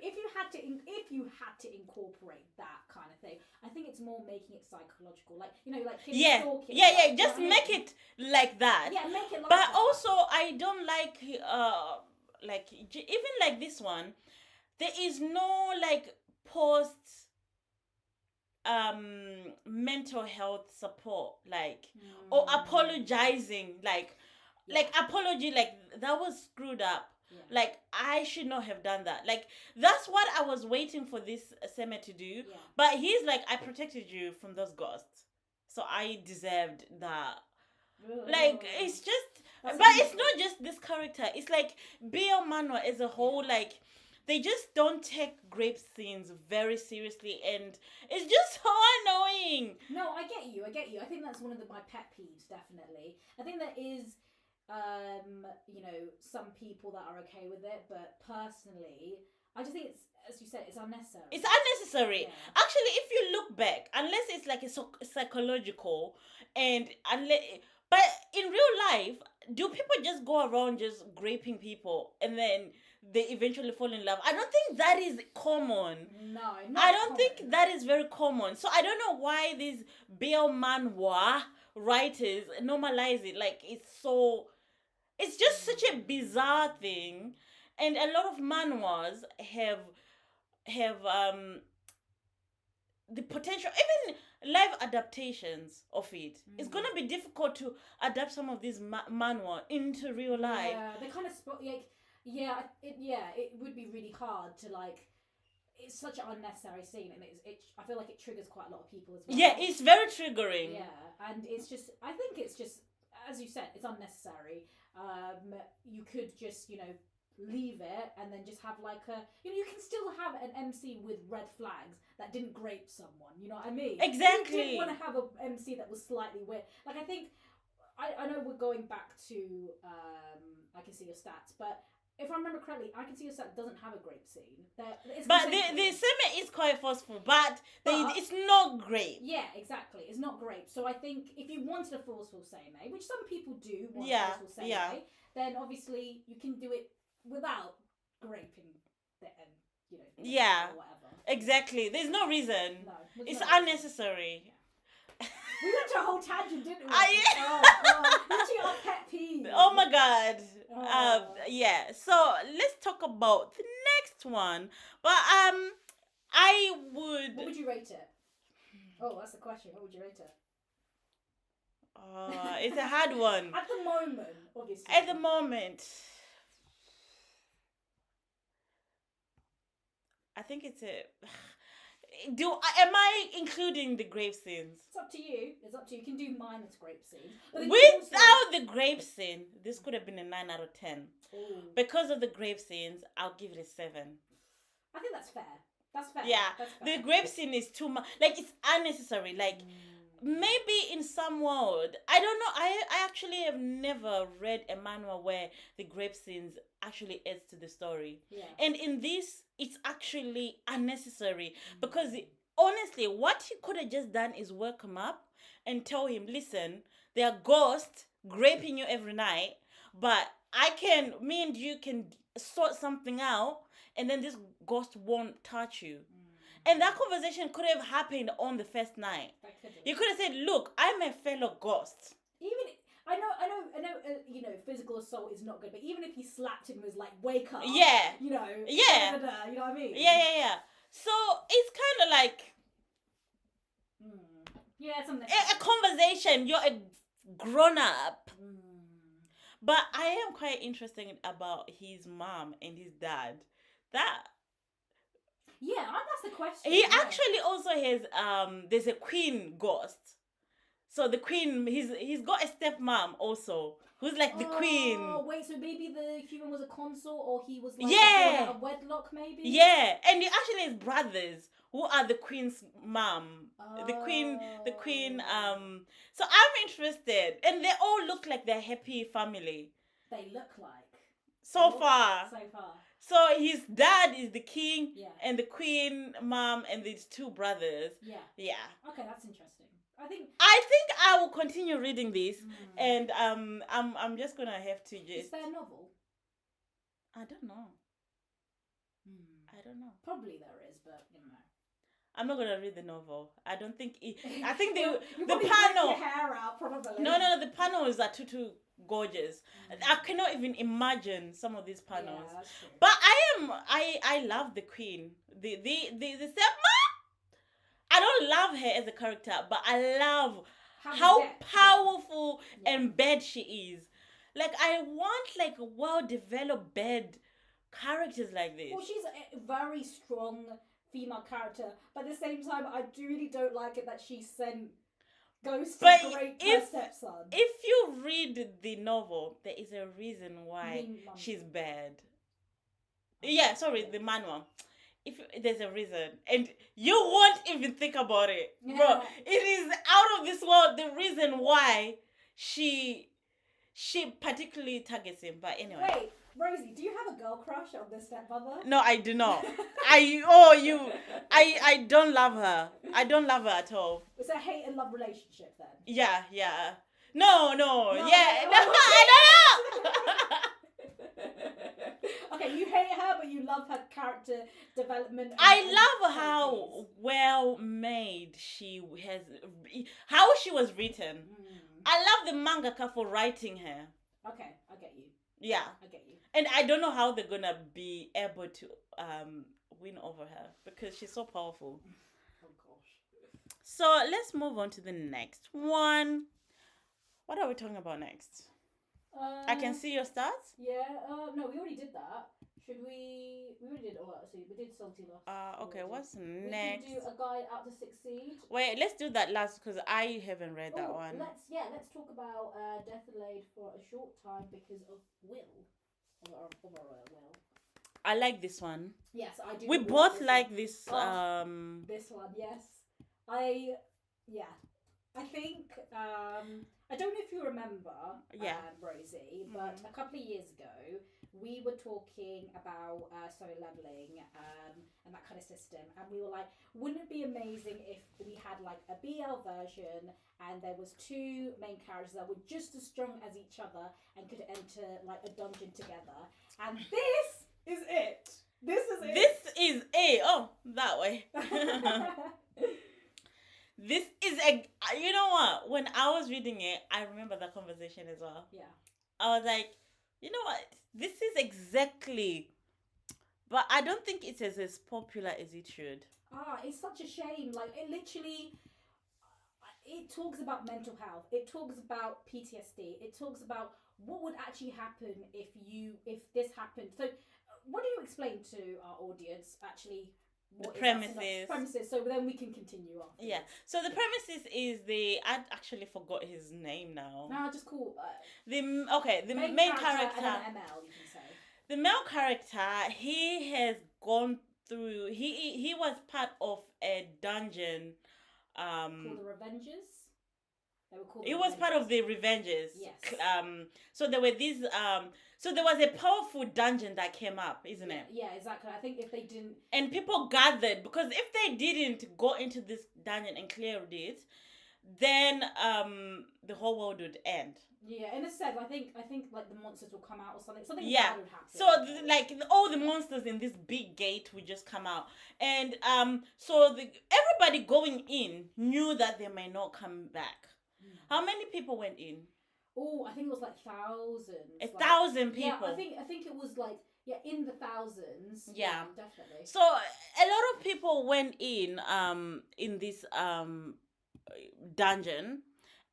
if you had to incorporate that kind of thing, I think it's more making it psychological, like stalking. Yeah. Just make it like that. Yeah, make it like but that. But also, I don't like even like this one. There is no like post mental health support, like or apologizing, like apology, like that was screwed up. Yeah. Like, I should not have done that. Like, that's what I was waiting for this Seme to do. Yeah. But he's like, I protected you from those ghosts, so I deserved that. Like, it's just... But it's not just this character. It's like BL manhwa as a whole. Yeah. Like, they just don't take grape scenes very seriously, and it's just so annoying. No, I get you. I think that's one of my pet peeves, definitely. I think there is... some people that are okay with it, but personally, I just think it's, as you said, it's unnecessary. It's unnecessary. Yeah. Actually, if you look back, unless it's like a psychological, but in real life, do people just go around just graping people and then they eventually fall in love? I don't think that is common. No, I don't think that is very common. So I don't know why these BL manhwa writers normalize it. Like, it's just such a bizarre thing, and a lot of manhwas have the potential, even live adaptations of it. It's gonna be difficult to adapt some of these manhwa into real life. Yeah, they kind of it would be really hard to like. it's such an unnecessary scene, and I feel like it triggers quite a lot of people as well. Yeah, it's very triggering. Yeah, and it's just, I think it's just, as you said, it's unnecessary. You could just, leave it and then just have like you can still have an MC with red flags that didn't grape someone. You know what I mean? Exactly. You didn't want to have a MC that was slightly weird. Like I think, I know we're going back to I Can See Your Stats, but if I remember correctly, I Can See Your Stats doesn't have a grape scene. But the semen is quite forceful, but it's not grape. Yeah, exactly. It's not grape. So I think if you wanted a forceful seime, which some people do want a forceful seime, then obviously you can do it without graping the or whatever. Exactly. There's no reason. No, it's no unnecessary. Yeah. We went to a whole tangent, didn't we? Oh god, literally our pet peeve. Oh my god. Oh. So let's talk about the next one. But I would. What would you rate it? Oh, that's the question. What would you rate it? It's a hard one. At the moment, obviously. At the moment, I think it's a. Am I including the grape scenes? It's up to you. It's up to you. You can do minus grape scenes. Without the grape scene, this could have been a 9 out of 10. Ooh. Because of the grape scenes, I'll give it a 7. I think that's fair. That's fair. Yeah, that's fair. The grape scene is too much. Like, it's unnecessary. Like, maybe in some world, I don't know. I actually have never read a manhwa where the grape scenes actually adds to the story. Yeah. And in this, it's actually unnecessary because honestly, what he could have just done is work him up and tell him, listen, there are ghosts graping you every night, but me and you can sort something out, and then this ghost won't touch you. And that conversation could have happened on the first night. You could have said, look, I'm a fellow ghost. Even, I know, physical assault is not good, but even if he slapped him and was like, wake up. Yeah. You know what I mean? Yeah. So it's kind of like... Yeah, something. A conversation. You're a grown-up. But I am quite interested about his mom and his dad. Yeah, that's the question. He actually also has there's a queen ghost. So the queen, he's got a stepmom also, who's like the queen. Oh wait, so maybe the human was a consort, or he was like a wedlock, maybe. Yeah, and he actually has brothers who are the queen's mom. The queen. So I'm interested, and they all look like they're happy family. They look like. So far. So his dad is the king, and the queen mom, and these two brothers. Yeah. Okay, that's interesting. I think I will continue reading this, and I'm just gonna have to just. Is there a novel? I don't know. I don't know. Probably there is, but I'm not gonna read the novel. I don't think. I think you the panel. Your hair out, probably. No. The panels are too gorgeous. I cannot even imagine some of these panels. Yeah, that's true. But I love the queen. The stepmom. I don't love her as a character, but I love how powerful and bad she is. Like, I want like well-developed bad characters like this. Well, she's a very strong female character, but at the same time, I really don't like it that she sent Ghost to rape her stepson. If you read the novel, there is a reason why she's bad. Yeah, sorry, the manhwa. If there's a reason, and you won't even think about it, bro. It is out of this world. The reason why she particularly targets him. But anyway. Wait, Rosie, do you have a girl crush on this stepmother? No, I do not. I don't love her. I don't love her at all. It's a hate and love relationship then. Yeah. No. I don't know. Okay, you hate her, but you love her character development. I love how well made she has, how she was written. I love the mangaka for writing her. Okay, I get you. Yeah, I get you. And I don't know how they're gonna be able to win over her because she's so powerful. Oh gosh. So let's move on to the next one. What are we talking about next? I Can See Your Stars? Yeah, no, we already did that. Should we? We already did. Oh, actually, we did Salty last. Okay, what's We next? can do A Guide Out to Succeed. Wait, let's do that last because I haven't read that one. Let's talk about Death Delayed for a Short Time because of Will. Will. I like this one. Yes, I do. We both like one. this. This one, yes. I think I don't know if you remember, Rosie, but a couple of years ago we were talking about solo leveling and that kind of system, and we were like, wouldn't it be amazing if we had like a BL version and there was two main characters that were just as strong as each other and could enter like a dungeon together? And this is it. This is it. Oh, that way. This is a. You know what? When I was reading it, I remember that conversation as well. Yeah. I was like, you know what? This is exactly. But I don't think it's as popular as it should. It's such a shame. Like, it literally. It talks about mental health. It talks about PTSD. It talks about what would actually happen if this happened. So, what do you explain to our audience actually? What the premises, so then we can continue on. Yeah, so the premises is I actually forgot his name now. No, just cool. The main character and an ML, you can say. The male character, he has gone through. He was part of a dungeon. Called the Revengers. They were called. It was part of the Revengers. Yes. So there were these. So there was a powerful dungeon that came up, isn't it? Yeah, exactly. I think if they didn't. And people gathered because if they didn't go into this dungeon and clear it, then the whole world would end. Yeah, in a sense, I think like the monsters will come out or something. Something bad would happen. So all the monsters in this big gate would just come out, and so everybody going in knew that they might not come back. How many people went in? Oh, I think it was like thousands. 1,000 people. Yeah, I think it was like in the thousands. Yeah, definitely. So a lot of people went in this dungeon,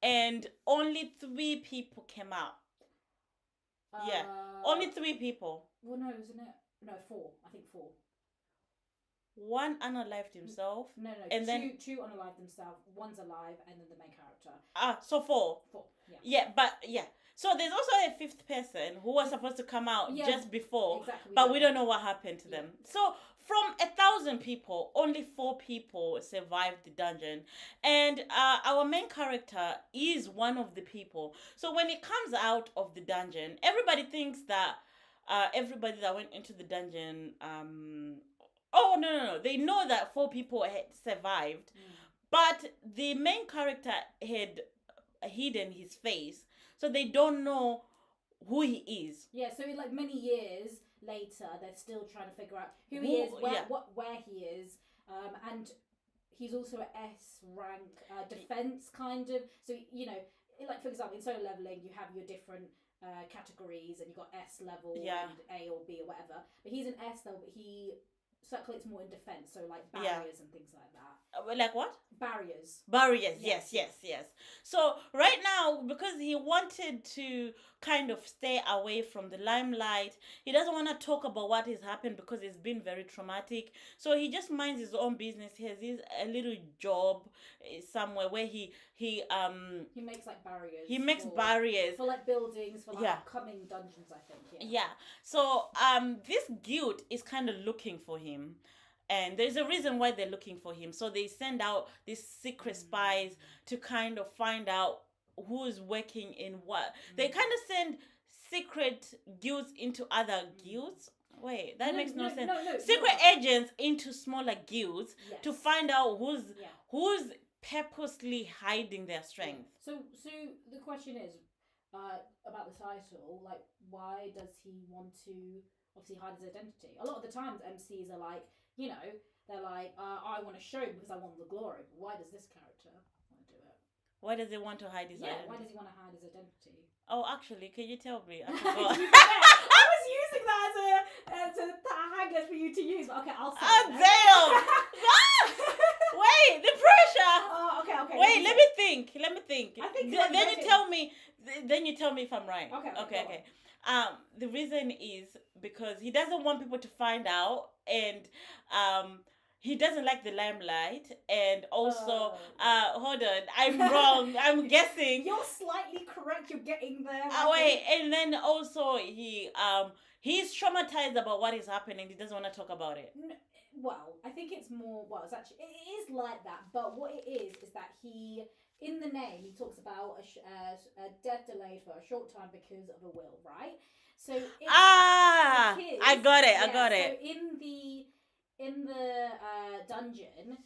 and only 3 people came out. Only 3 people. Well, no, isn't it? No, 4. I think 4. One unalived himself. No, and then two unalived themselves. One's alive, and then the main character. So 4. 4. Yeah. So there's also a 5th person who was supposed to come out just before, exactly, but we don't know what happened to them. So from 1,000 people, only 4 people survived the dungeon, and our main character is one of the people. So when it comes out of the dungeon, everybody thinks that everybody that went into the dungeon. Oh no! They know that 4 people had survived, but the main character had hidden his face, so they don't know who he is. Yeah, so like many years later, they're still trying to figure out who he is, where he is, and he's also an S rank defense kind of. So like for example, in solo leveling, you have your different categories, and you've got S level and A or B or whatever. But he's an S level, but he circulates more in defense, so like barriers and things like that. Like what? Barriers. Yes. So right now, because he wanted to kind of stay away from the limelight, he doesn't want to talk about what has happened because it's been very traumatic. So he just minds his own business. He has a little job somewhere where he makes like barriers. He makes barriers for like buildings, for like upcoming dungeons, I think. Yeah. So this guild is kind of looking for him. And there's a reason why they're looking for him. So they send out these secret spies to kind of find out who's working in what. They kind of send secret guilds into other guilds. Wait, that makes no sense. Secret agents into smaller guilds to find out who's purposely hiding their strength. So the question is about the title. Like, why does he want to obviously hide his identity? A lot of the times MCs are like, they're like, I want to show because I want the glory. But why does this character want to do it? Why does he want to hide his identity? Why does he want to hide his identity? Oh, actually, can you tell me? I was using that as a hanger for you to use. But okay, I'll say it. Damn! Wait, the pressure! Oh, okay. Wait, let me think. I think Then you tell me if I'm right. Okay. The reason is because he doesn't want people to find out, and um, he doesn't like the limelight, and also, hold on, I'm wrong. I'm guessing. You're slightly correct. You're getting there. Wait, and then also he's traumatized about what is happening. He doesn't want to talk about it. Well, I think it's more. Well, it's actually it is like that. But what it is that he, in the name, he talks about a death delayed for a short time because of a will, right? So I got it. Yeah, I got so it. in the dungeon,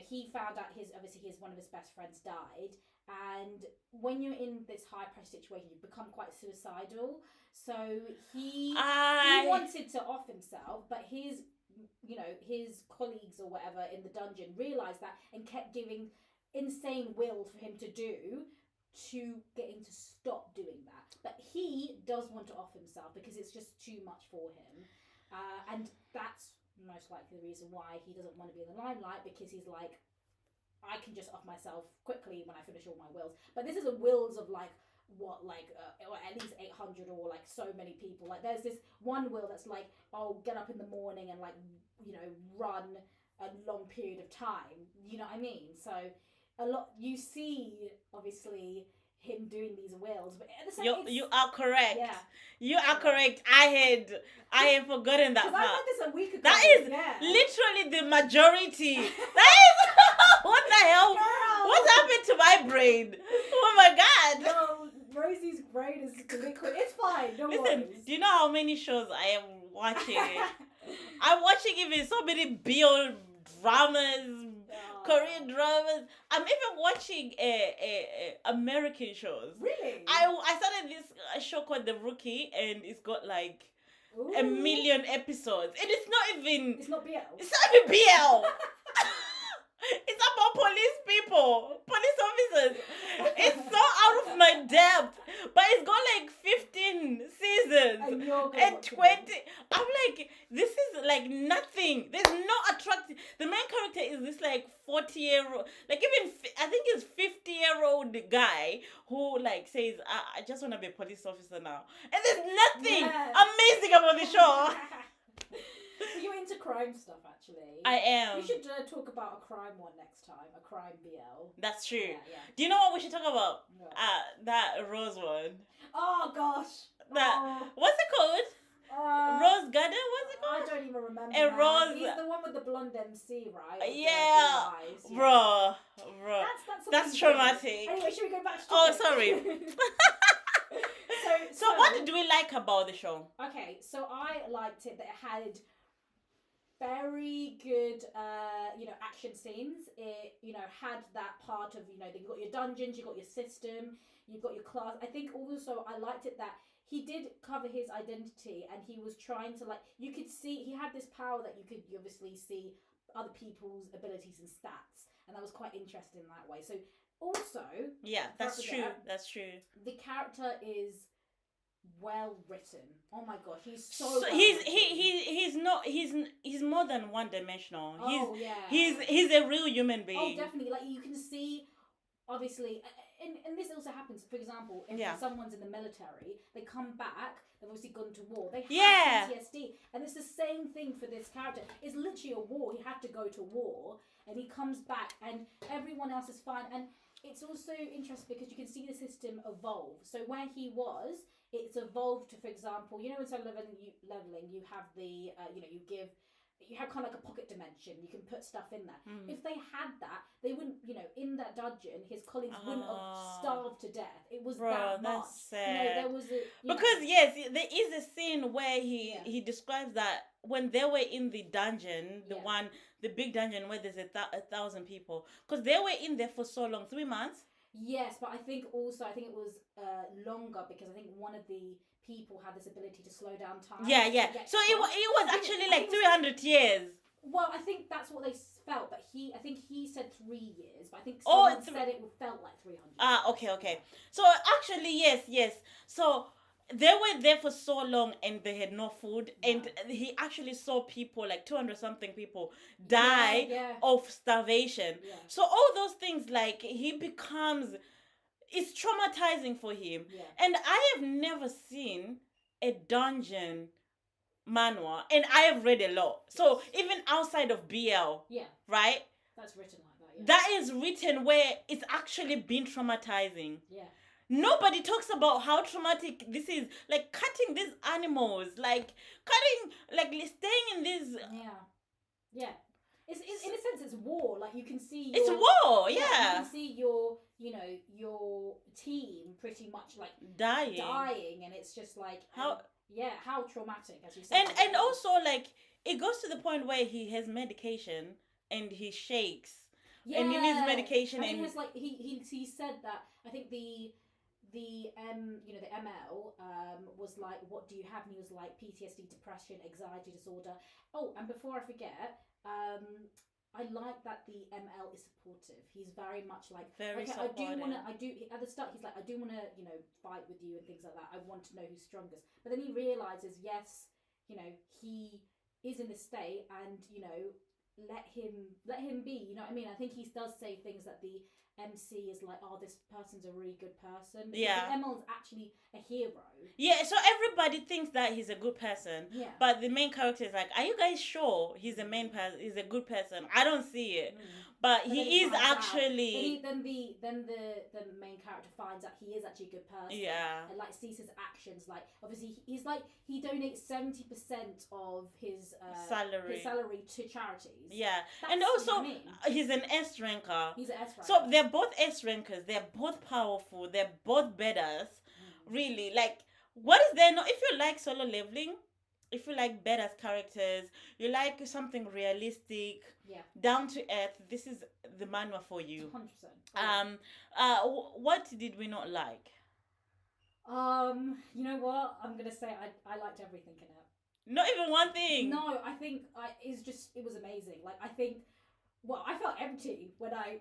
he found out his one of his best friends died, and when you're in this high pressure situation, you become quite suicidal. So he wanted to off himself, but his colleagues or whatever in the dungeon realized that and kept giving insane will for him to do to get him to stop doing that. But he does want to off himself because it's just too much for him, and that's most likely the reason why he doesn't want to be in the limelight, because he's like, I can just off myself quickly when I finish all my wills. But this is a wills of like what, like or at least 800 or like so many people. Like there's this one will that's like, oh, get up in the morning and like run a long period of time. You know what I mean? So a lot you see obviously him doing these wills, but at the same time, you are correct. Yeah, you are correct. I had forgotten that because part. I read this a week ago. That is literally the majority. That is what the hell? Girl. What happened to my brain? Oh my god! No, Rosie's brain is liquid. It's fine. No Listen, worries. do you know how many shows I am watching? I'm watching even so many BL dramas, Korean dramas. I'm even watching American shows. Really? I started this show called The Rookie, and it's got like Ooh. 1 million episodes, and it's not even. It's not BL. It's not even BL. It's about police officers. It's so out of my depth, but it's got like 15 seasons and 20. I'm like, this is like nothing. There's no attractive. The main character is this like 40-year-old, like even I think it's 50-year-old guy who like says, I just want to be a police officer now, and there's nothing amazing about the show. You're into crime stuff, actually. I am. We should talk about a crime one next time. A crime BL. That's true. Yeah. Do you know what we should talk about? No. That Rose one. Oh gosh. What's it called? Rose Garden? What's it called? I don't even remember. Rose. He's the one with the blonde MC, right? Yeah. Bro. That's traumatic. Anyway, should we go back to sorry. So what did we like about the show? Okay, so I liked it that it had very good action scenes. It had that part of you've got your dungeons, you've got your system, you've got your class. I think also I liked it that he did cover his identity, and he was trying to you could see he had this power that you could obviously see other people's abilities and stats, and that was quite interesting in that way. So also, that's true. The character is well written. Oh my gosh, he's so he's more than one dimensional. He's a real human being. Oh, definitely. Like you can see, obviously, and this also happens. For example, if someone's in the military, they come back. They've obviously gone to war. They have PTSD, and it's the same thing for this character. It's literally a war. He had to go to war, and he comes back, and everyone else is fine. And it's also interesting because you can see the system evolve. So where he was, it's evolved to, for example, in some leveling, you have the, you have kind of like a pocket dimension. You can put stuff in there. If they had that, they wouldn't, in that dungeon, his colleagues wouldn't have starved to death. It was that much. That's sad. There was because yes, there is a scene where he describes that when they were in the dungeon, the big dungeon where there's 1,000 people, because they were in there for so long, 3 months. Yes, but I think it was longer, because I think one of the people had this ability to slow down time. Yeah. So it was actually like 300 years. Well, I think that's what they felt, but I think he said 3 years, but I think someone said it felt like 300. Okay. So actually, yes. So they were there for so long and they had no food, and he actually saw people, like 200 something people, die of starvation. So all those things, like he becomes it's traumatizing for him. Yeah. And I have never seen a dungeon manhwa, and I have read a lot. So even outside of BL, yeah, right? that's written like that. Yeah. That is written where it's actually been traumatizing. Yeah. Nobody talks about how traumatic this is. Like cutting these animals, like cutting, like staying in this. Yeah. Yeah. It's in a sense, it's war. Like you can see. It's war. You Yeah. can see your team pretty much like dying, and it's just like how traumatic, as you said. And also like it goes to the point where he has medication and he shakes. Yeah. And he needs medication, and he has like he said that I think the ML was like, what do you have? And he was like, PTSD, depression, anxiety disorder. Oh, and before I forget, I like that the ML is supportive. He's very much like, very okay, supportive. I do at the start he's like, I do want to, fight with you and things like that. I want to know who's strongest. But then he realizes, yes, he is in this state, and let him be. You know what I mean? I think he does say things that the MC is like, oh, this person's a really good person. Yeah. Emel's actually a hero. Yeah, so everybody thinks that he's a good person. Yeah. But the main character is like, are you guys sure he's a main person? He's a good person? I don't see it. But he is actually. Then the main character finds out he is actually a good person. Yeah. And like sees his actions. Like obviously he's like, he donates 70% of his salary to charities. Yeah. That's, and also what I mean. He's an S ranker. He's an S ranker. So they're both S rankers. They're both powerful. They're both badass. Really, like, what is there? No, if you like solo leveling, if you like badass characters, you like something realistic, down to earth, this is the manhwa for you. 100%. What did we not like? You know what? I'm gonna say I liked everything in it. Not even one thing. No, I think it was amazing. Like I think. Well, I felt empty when I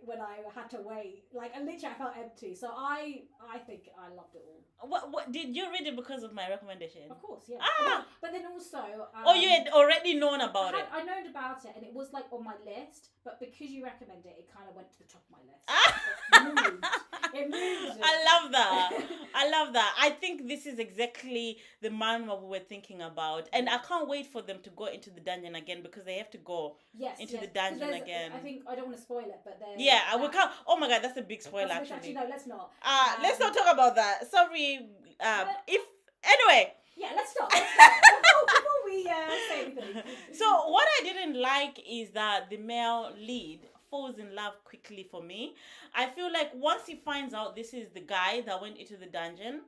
had to wait. Like, literally, I felt empty. So I think I loved it all. What did you read it because of my recommendation? Of course, yeah. Ah! But then also. You had already known about it. I known about it, and it was like on my list. But because you recommended it, it kind of went to the top of my list. It moved. I love that. I think this is exactly the manhwa we were thinking about, and I can't wait for them to go into the dungeon again, because they have to go into the dungeon again. I think I don't want to spoil it, but we can't. Oh my god, that's a big spoiler. Actually, no, let's not. Let's not talk about that. Sorry. If anyway. Yeah, let's stop. Before we say anything. So what I didn't like is that the male lead falls in love quickly for me. I feel like once he finds out this is the guy that went into the dungeon,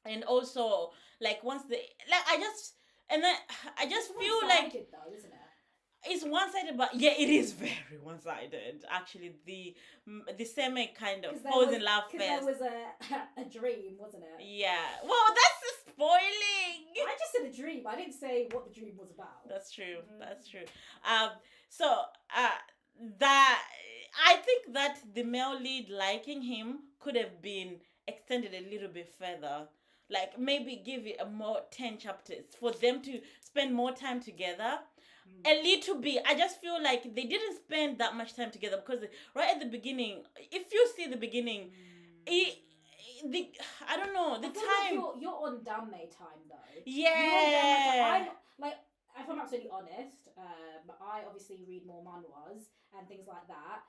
and also like once I just feel like though, isn't it? It's one-sided, but yeah, it is very one-sided. Actually, the semi kind of falls in love first. There was a dream, wasn't it? Yeah. Well, that's spoiling. I just said a dream. I didn't say what the dream was about. That's true. That's true. That I think that the male lead liking him could have been extended a little bit further. Like maybe give it a more 10 chapters for them to spend more time together. A little bit. I just feel like they didn't spend that much time together, because right at the beginning, if you see the beginning, I don't know, the time. Like you're on Danmei time though. Yeah. If I'm absolutely honest, I obviously read more manhwas and things like that.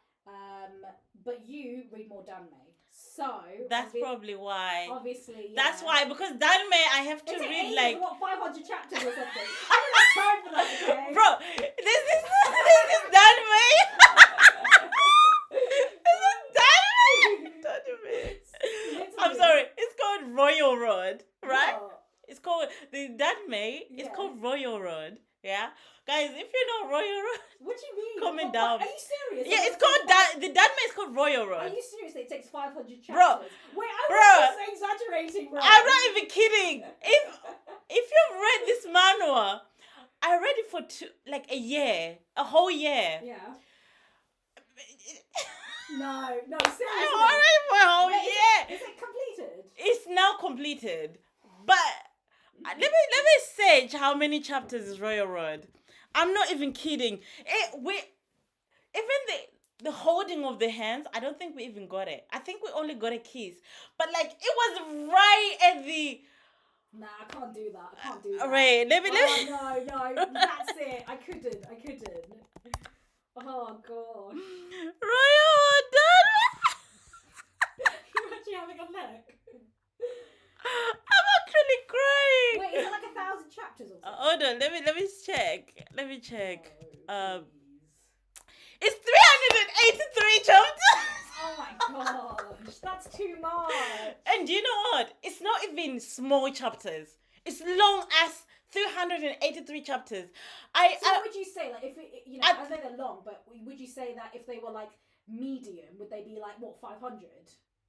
But you read more Danmei. So that's probably why. Obviously, that's why, because Danmei I have to read like 500 chapters or something. I don't have time for that, okay? Bro, this is Danmei. I'm sorry. It's called Royal Road, right? No. It's called the Danmei. It's called Royal Road. Yeah, guys, if you know Royal Road, what do you mean? Comment down. Are you serious? Yeah, it's called the Danmei is called Royal Road. Are you serious? It takes 500 chapters. Bro, wait, I'm just exaggerating, bro. I'm not even kidding. If you've read this manhwa, I read it for a whole year. Yeah. No, seriously. I read it for a whole year. Is it completed? It's now completed, but. Let me search how many chapters is Royal Road. I'm not even kidding. the holding of the hands, I don't think we even got it. I think we only got a kiss. But like it was right at the Nah, I can't do that. I can't do that. right. Let me No, that's it. I couldn't. Oh gosh. Royal done. You're actually having a look. I'm actually crying. Wait, is it like 1,000 chapters or something? Hold on, let me check. Let me check. Oh, It's 383 chapters. oh my gosh, that's too much. And you know what? It's not even small chapters. It's long as 383 chapters. What would you say, like, if it, you know, I know they're long, but would you say that if they were like medium, would they be like what 500?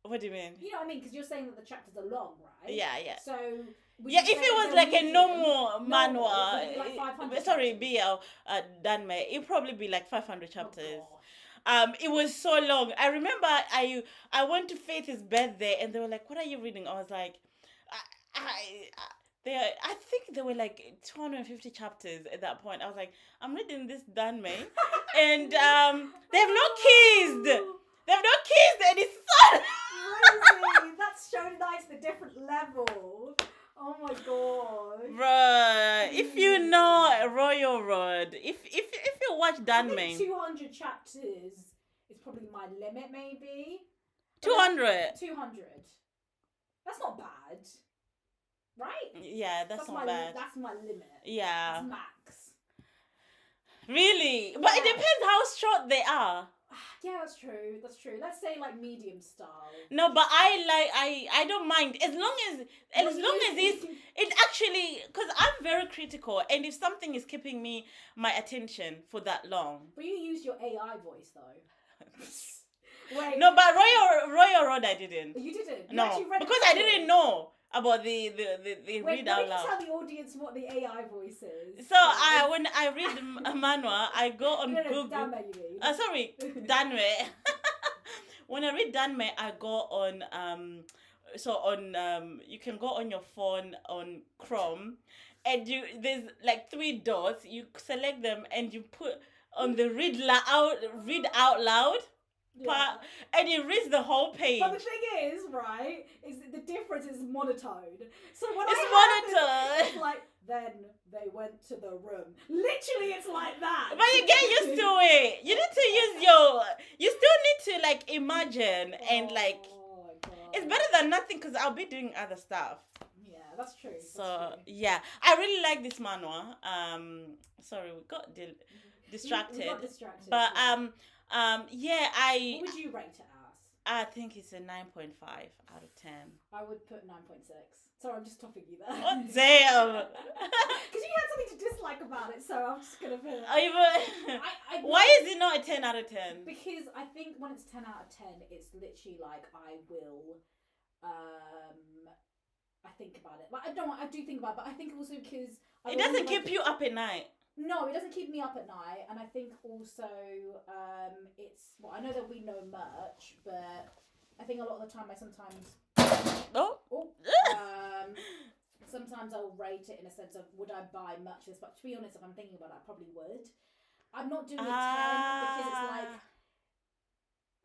What do you mean? You know what I mean? Because you're saying that the chapters are long, right? Yeah. So Yeah, if it was like a normal manhwa, like 500 sorry, chapters? BL Danme, it'd probably be like 500 chapters. Oh, It was so long. I remember I went to Faith's birthday and they were like, "What are you reading?" I was like, I think there were like 250 chapters at that point. I was like, "I'm reading this Danme," and they have not kissed. They have not kissed, and it's so crazy. That's showing that it's a different level. Oh my god. Bruh, if you know Royal Road, if you watch Danme, I think 200 chapters is probably my limit, maybe. 200. 200. That's not bad, right? Yeah, that's not bad. That's my limit. Yeah. That's max. Really? But it depends how short they are. Yeah, that's true. Let's say like medium style. No, but I don't mind as long as it actually, because I'm very critical, and if something is keeping my attention for that long. But you use your AI voice though. Wait. No, but Royal Road I didn't. You didn't. No, because I didn't know about the read out loud. Tell the audience what the AI voice is. So when I read Manhwa, I go on Google. Danme, you mean? Sorry, Danme. When I read Danme, I go on you can go on your phone on Chrome, and there's like 3 dots. You select them and you put on the read out loud. Part, and it reads the whole page. But the thing is, right, is the difference is monotone. So when it's monotone. It's like, then they went to the room. Literally, it's like that. But you get used to it. You need to use you still need to like imagine and like. Oh my God. It's better than nothing because I'll be doing other stuff. Yeah, that's true. So yeah, I really like this manhwa. Sorry, we got distracted. We got distracted. But yeah, What would you rate it as? I think it's a 9.5 out of 10. I would put 9.6. Sorry, I'm just topping you there. Oh damn! Because you had something to dislike about it, so I'm just gonna put. Why is it not a 10 out of 10? Because I think when it's 10 out of 10, it's literally like I will. I think about it. Like I do think about it, but I think also because it doesn't keep you up at night. No, it doesn't keep me up at night, and I think also it's I know there'll be no merch, but I think a lot of the time I sometimes sometimes I'll rate it in a sense of would I buy merch this, but to be honest, if I'm thinking about it, I probably would. I'm not doing a 10 because it's like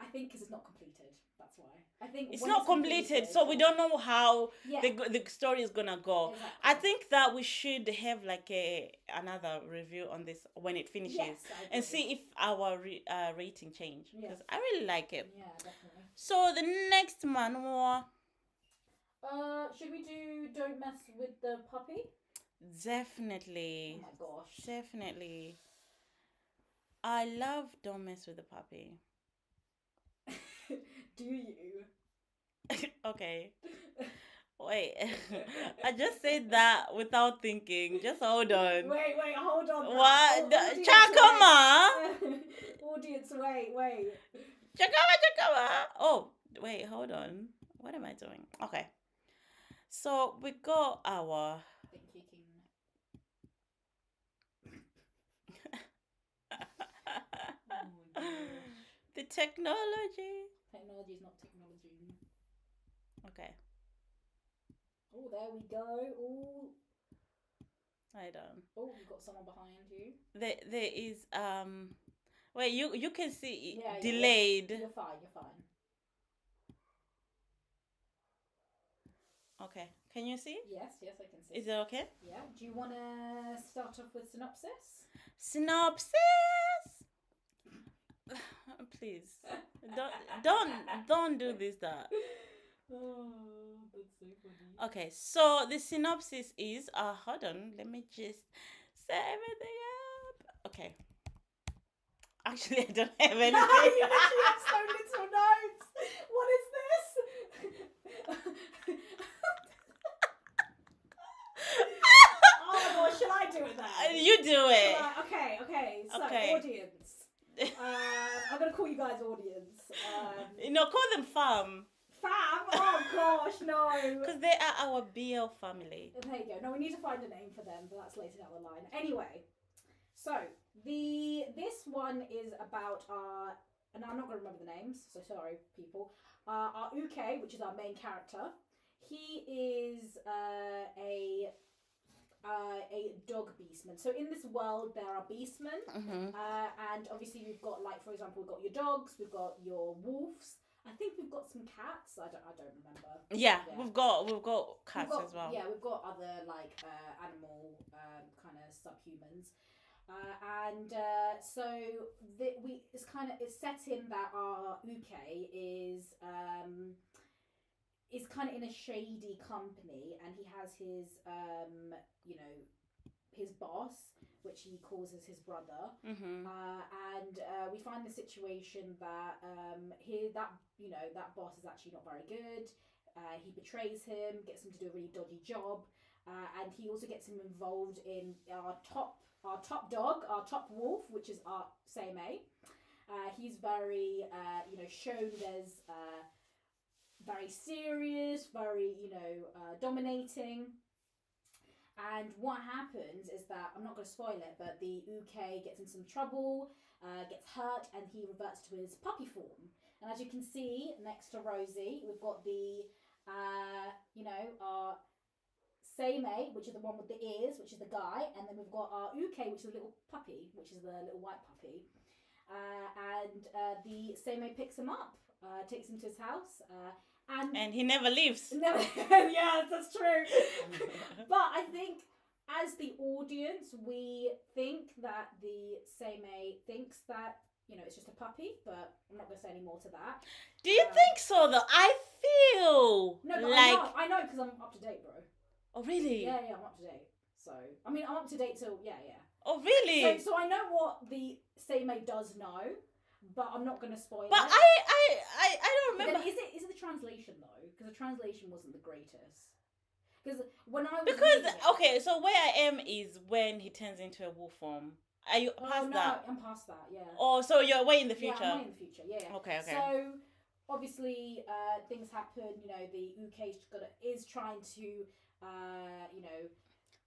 I think because it's not completed. That's why. I think it's not completed, so we don't know how the story is gonna go. Exactly. I think that we should have like another review on this when it finishes, and see if our rating change, because I really like it. Yeah, definitely. So the next manhwa. Should we do Don't Mess with the Puppy? Definitely. Oh my gosh. Definitely. I love Don't Mess with the Puppy. Do you? Okay. Wait. I just said that without thinking. Just hold on. Wait, hold on. What? Chakama? Audience, wait. Chakama. Oh, wait, hold on. What am I doing? Okay. So we got our the technology. Technology is not technology. Okay. Oh, there we go. Oh. I don't. Oh, you've got someone behind you. There is Wait, you can see Yeah, delayed. you're fine. You're fine. Okay, can you see? Yes, yes, I can see. Is it okay? Yeah. Do you want to start off with synopsis? Synopsis. Please, don't do this. That. Oh, that's so funny. Okay, so the synopsis is hold on, let me just set everything up. Okay. Actually, I don't have anything. You literally have so little notes. What is this? Oh my gosh, shall I do it then? You do it. Okay. So, Okay. audience. I'm going to call you guys audience. Call them fam. Fam? Oh gosh, no. Because they are our BL family. There you go. No, we need to find a name for them, but that's later down the line. Anyway, so this one is about our, and I'm not going to remember the names, so sorry, people. Our Uke, which is our main character, he is a dog beastman. So in this world, there are beastmen, and obviously we've got, like, for example, we've got your dogs, we've got your wolves. I think we've got some cats. I don't remember. Yeah, we've got cats as well. Yeah, we've got other like animal kind of subhumans, and so it's set in that our Uke is kind of in a shady company, and he has his his boss, which he calls as his brother, and we find the situation that that boss is actually not very good. He betrays him, gets him to do a really dodgy job, and he also gets him involved in our top dog, our top wolf, which is our Seimei. He's very shown as very serious, very dominating. And what happens is that, I'm not going to spoil it, but the Uke gets in some trouble, gets hurt, and he reverts to his puppy form. And as you can see, next to Rosie, we've got the, our Seimei, which is the one with the ears, which is the guy, and then we've got our Uke, which is the little puppy, which is the little white puppy. The Seimei picks him up, takes him to his house, and he never leaves. Yes, that's true. But I think as the audience, we think that the Seimei thinks that it's just a puppy, but I'm not going to say any more to that. Do you think so, though? I feel no, but like I know because I'm up to date, bro. Oh, really? Yeah, I'm up to date. So I mean, I'm up to date till yeah. Oh, really? So I know what the Seimei does know, but I'm not going to spoil but it. I don't remember. Is it the translation though? Because the translation wasn't the greatest. Because when I was okay, so where I am is when he turns into a wolf form. Are you past that? I'm past that. Yeah. Oh, so you're way in the future. Yeah, I'm way in the future. Yeah. Okay. So obviously, things happen. The Uke is trying to,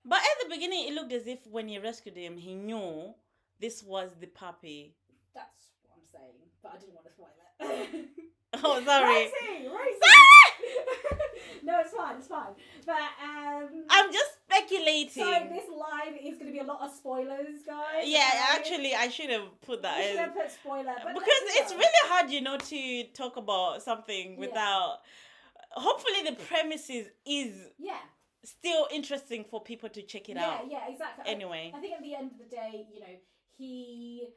But at the beginning, it looked as if when he rescued him, he knew this was the puppy. That's what I'm saying, but I didn't want to spoil it. Oh, sorry. Rosie. No, it's fine. But I'm just speculating. So this live is going to be a lot of spoilers, guys. Yeah, actually, I should have put that in. You should have put spoiler, but because it's really hard, to talk about something without. Hopefully, the premises is still interesting for people to check it out. Yeah, exactly. Anyway, I think at the end of the day, he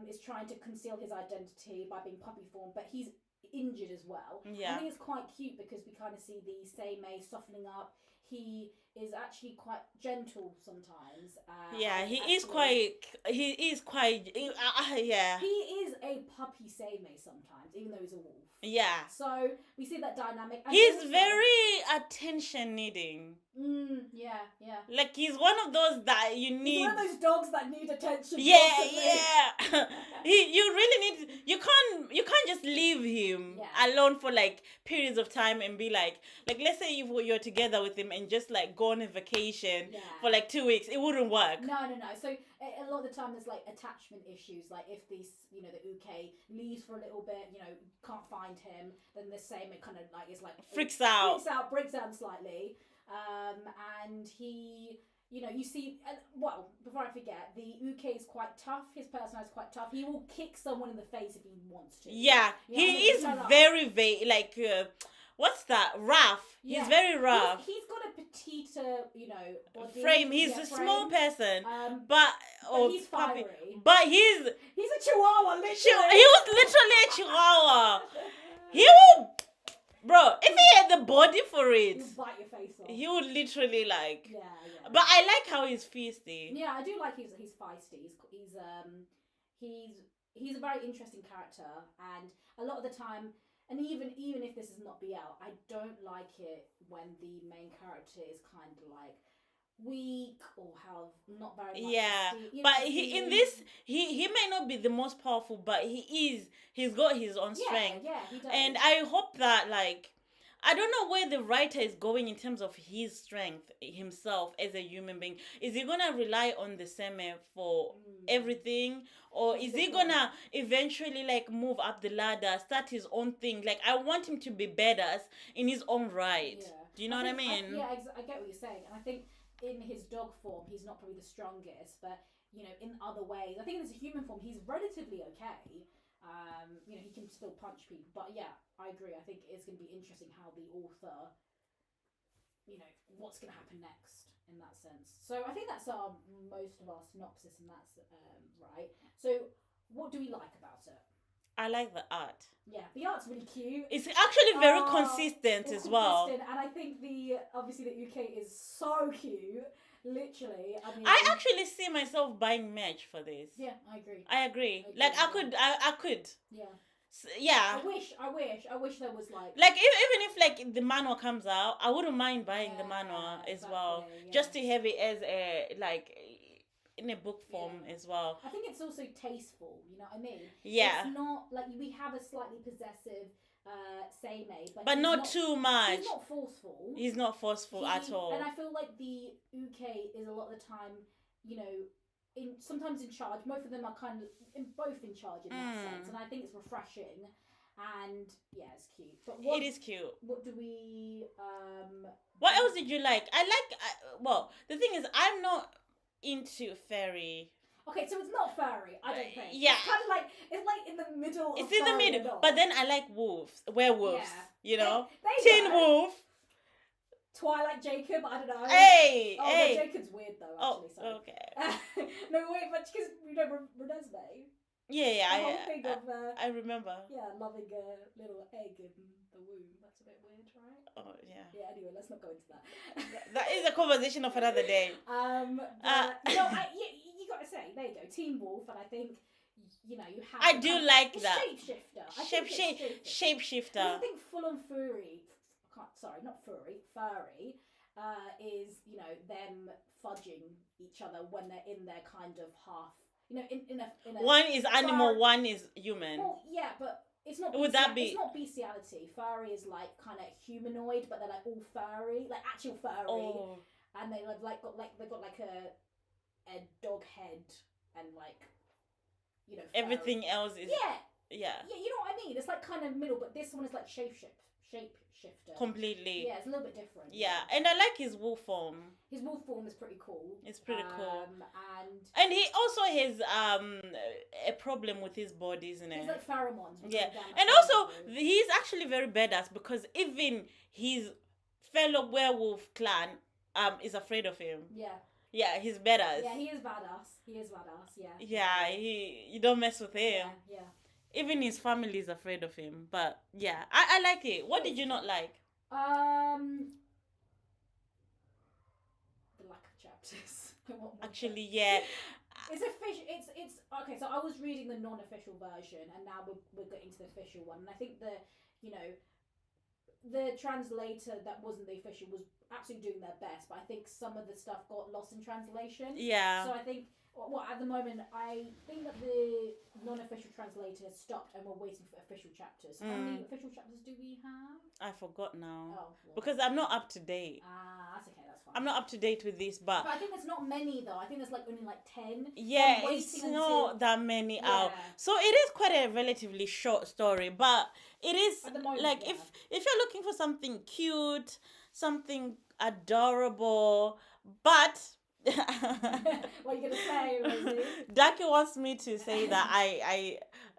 is trying to conceal his identity by being puppy form, but he's injured as well. Yeah. I think it's quite cute because we kind of see the Seimei softening up. He is actually quite gentle sometimes. He is quite. Yeah. He is a puppy Seimei sometimes, even though he's a wolf. Yeah. So we see that dynamic. And he's very attention needing. Yeah. Like he's one of those that you need. He's one of those dogs that need attention. Yeah. You really need. You can't just leave him alone for like periods of time and be like let's say you're together with him and just like go on a vacation for like 2 weeks. It wouldn't work. No. So a lot of the time there's like attachment issues. Like if this the Uke leaves for a little bit, can't find him, then the same it kind of like it's like freaks out, breaks down slightly, and he you know, you see, well, before I forget, the Uke is quite tough. His personality is quite tough. He will kick someone in the face if he wants to. Yeah, you know he is very, very, like, what's that? Rough. Yeah. He's very rough. He's got a petite, you know, body. Frame. He's a small person, but he's fiery. But he's a chihuahua, literally. He was literally a chihuahua. He will, bro. If he had the body for it, he'll bite your face off. He would literally like. Yeah. But I like how he's feisty. Yeah, I do like he's feisty. He's a very interesting character, and a lot of the time. And even if this is not BL, I don't like it when the main character is kind of like weak or have not very much. Yeah, but in this, he may not be the most powerful, but he's got his own strength. Yeah, he does. And I hope that, like, I don't know where the writer is going in terms of his strength himself as a human being. Is he gonna rely on the seme for everything, or is he gonna eventually like move up the ladder, start his own thing? Like, I want him to be badass in his own right. Yeah. Do you know what I mean? I get what you're saying, and I think in his dog form he's not probably the strongest, but you know, in other ways, I think in his human form he's relatively okay. You know, he can still punch people, but yeah, I agree. I think it's going to be interesting how the author, you know, what's going to happen next in that sense. So I think that's most of our synopsis, and that's right. So what do we like about it? I like the art. Yeah, the art's really cute. It's actually very consistent as well. And I think obviously the UK is so cute. Literally, I mean, I actually see myself buying merch for this. Yeah, I agree. I agree. Like, I could. Yeah. Yeah. I wish there was like even if like the manhwa comes out, I wouldn't mind buying the manhwa as well, just to have it as a like in a book form as well. I think it's also tasteful. You know what I mean? Yeah. It's not like we have a slightly possessive Seimei, but not too much. He's not forceful. He's not forceful at all. And I feel like the Uke is a lot of the time, you know, sometimes in charge. Both of them are kind of both in charge in that sense, and I think it's refreshing. And yeah, it's cute. But it is cute. What do we? What else did you like? Well, the thing is, I'm not into fairy. Okay, so it's not furry, I don't think. Yeah. It's kind of like, it's like in the middle. It's in the middle. But then I like werewolves, you know? Teen wolf. Twilight Jacob, I don't know. Hey! No, Jacob's weird though, actually. Oh, okay. No, wait, but because, you know, Renesmee. Yeah, the whole thing of, I remember. Yeah, loving a little egg in the womb. That's a bit weird, right? Oh, yeah. Yeah, anyway, let's not go into that. That is a conversation of another day. You gotta say, there you go, Teen Wolf, and I think, you know, you have... I do like that. Shapeshifter. Shapeshifter. I think full-on furry, furry, is, you know, them fudging each other when they're in their kind of half... You know, in a one is animal, one is human. Well, yeah, but it's not. Would that be? It's not bestiality. Furry is like kind of humanoid, but they're like all furry, like actual furry, and they have like got a dog head and like, you know. Furry. Everything else is yeah. You know what I mean? It's like kind of middle, but this one is like shapeshifter. Completely. Yeah, it's a little bit different. Yeah, and I like his wolf form. His wolf form is pretty cool. It's pretty cool. And he also has a problem with his body, isn't it? He's like pheromones. Yeah, and also he's actually very badass because even his fellow werewolf clan is afraid of him. Yeah. Yeah, he's badass. Yeah, he is badass. Yeah. Yeah, you don't mess with him. Yeah. Even his family is afraid of him. But yeah, I like it. What did you not like? The lack of chapters. Actually, yeah. It's official. It's okay. So I was reading the non-official version, and now we're getting to the official one. And I think the translator that wasn't the official was absolutely doing their best, but I think some of the stuff got lost in translation. Yeah. So I think, at the moment, I think that the non-official translator has stopped and we're waiting for official chapters. How many official chapters do we have? I forgot now. Oh, well. Because I'm not up to date. That's okay, that's fine. I'm not up to date with this, but I think there's not many though. I think there's only 10. Yeah, it's not that many out. So it is quite a relatively short story, but it is moment, if you're looking for something cute, something adorable, but What are you gonna say, Rosie? Ducky wants me to say that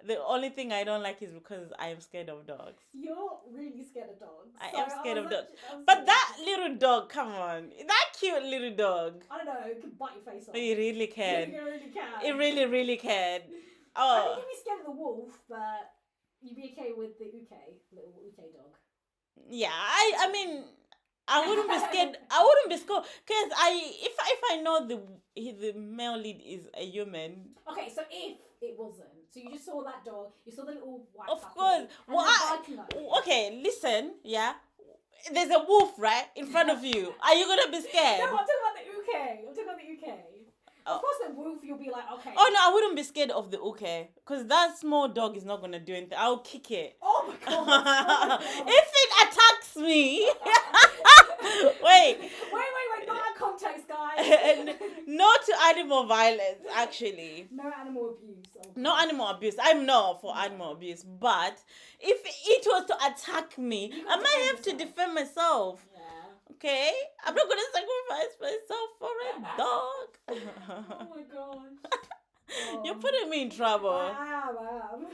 the only thing I don't like is because I am scared of dogs. You're really scared of dogs. I Sorry, am scared of dogs. I'm But sorry. that little dog, come on. That cute little dog. I don't know, it could bite your face off. It really can. It really can. It really, really can. I think Oh. you'd be scared of the wolf, but you'd be okay with the little uke dog. Yeah, I mean, I wouldn't be scared. I wouldn't be scared because if I know the male lead is a human. Okay, so if it wasn't, so you just saw that dog, you saw the little white. Of puppy, course. Well, Okay, listen, yeah. There's a wolf right in front of you. Are you gonna be scared? No, I'm talking about the uke. I'm talking about the uke. Oh. Of course, the wolf, you'll be like, okay. Oh no, I wouldn't be scared of the uke because that small dog is not gonna do anything. I'll kick it. Oh my god! If it attacks me, wait, not that context, guys. no to animal violence. Actually, no animal abuse. no animal abuse. I'm not for animal abuse, but if it was to attack me, I might have to defend myself. Yeah. Okay, I'm not gonna sacrifice myself for a dog. Oh my gosh. You're putting me in trouble. I am.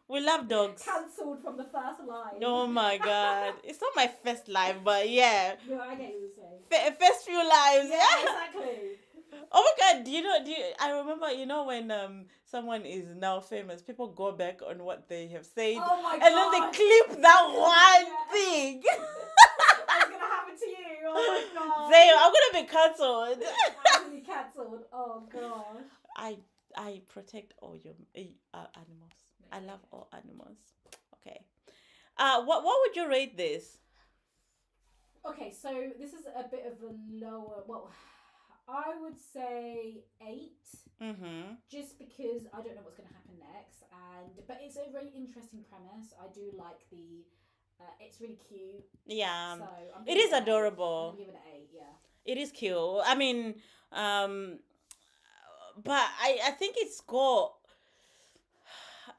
We love dogs. Cancelled from the first line. Oh my god. It's not my first life, but yeah. No, I get what you're saying. First few lives, yeah. Exactly. Oh my god, I remember, when someone is now famous, people go back on what they have said. Oh my god. And then they clip that one thing. That's gonna happen to you. Oh my god. Same, I'm gonna be cancelled. Actually cancelled. Oh gosh. I protect all your animals. I love all animals. Okay. What would you rate this? Okay, so this is a bit of a lower. Well, I would say 8. Mm-hmm. Just because I don't know what's going to happen next, but it's a really interesting premise. I do like the. It's really cute. Yeah. So it is adorable. I'm gonna give it an 8. Yeah. It is cute. I mean, but I think it's got.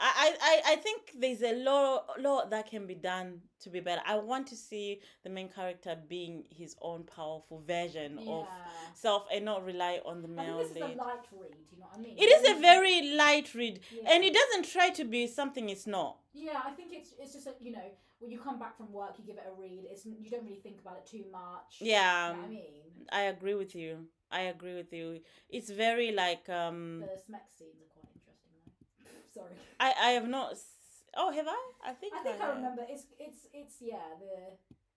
I think there's a lot that can be done to be better. I want to see the main character being his own powerful version of self and not rely on the male I think this lead. is a light read, you know what I mean? It is a very light read, yeah. And it doesn't try to be something it's not. Yeah, I think it's just that, when you come back from work, you give it a read. You don't really think about it too much. Yeah, you know what I mean, I agree with you. It's very like the smack scenes are quite interesting though. Sorry. I have not. Oh, have I? I think I remember. It's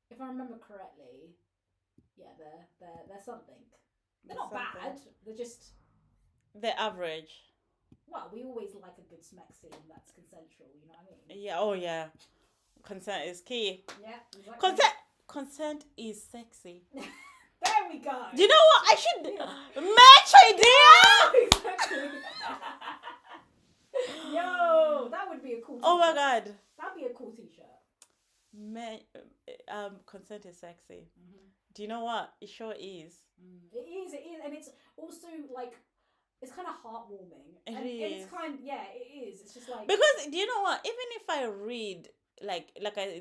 if I remember correctly, they're something. They're not bad. They're average. Well, we always like a good smack scene that's consensual. You know what I mean? Yeah. Oh yeah. Consent is key. Yeah. Exactly. Consent is sexy. There we go. Do you know what? I should match idea. Exactly. Yo, that would be a cool t-shirt. Oh my god. That'd be a cool t-shirt. Consent is sexy. Mm-hmm. Do you know what? It sure is. It is, and it's also like it's kind of heartwarming. It and is. It's it is. It's just like because do you know what? Even if I read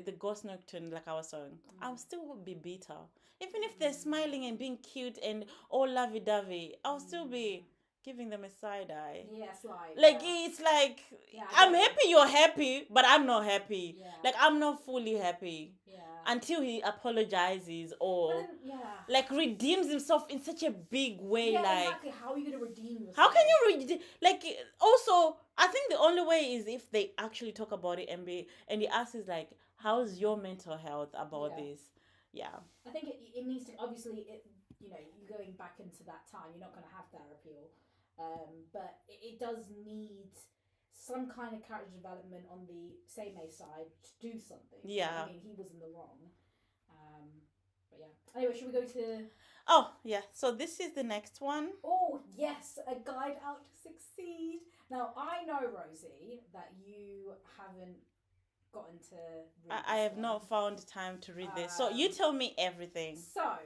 the Ghost Nocturne, like our song, I'll still be bitter. Even if they're smiling and being cute and all lovey-dovey, I'll still be giving them a side eye. Yes, it's like I'm happy you're happy, but I'm not happy. Yeah. Like I'm not fully happy. Yeah. Until he apologizes or redeems himself in such a big way. Yeah, exactly. How are you gonna redeem yourself? How can you redeem? Also, I think the only way is if they actually talk about it and he asks how's your mental health about this? Yeah. I think it needs to obviously you're going back into that time. You're not going to have therapy but it does need some kind of character development on the Seimei side to do something. Yeah. I mean, he was in the wrong. But yeah. Anyway, should we go to... Oh, yeah. So this is the next one. Oh, yes. A Guide Out to Succeed. Now, I know, Rosie, that you haven't gotten to read I have not found time to read this. So you tell me everything. So,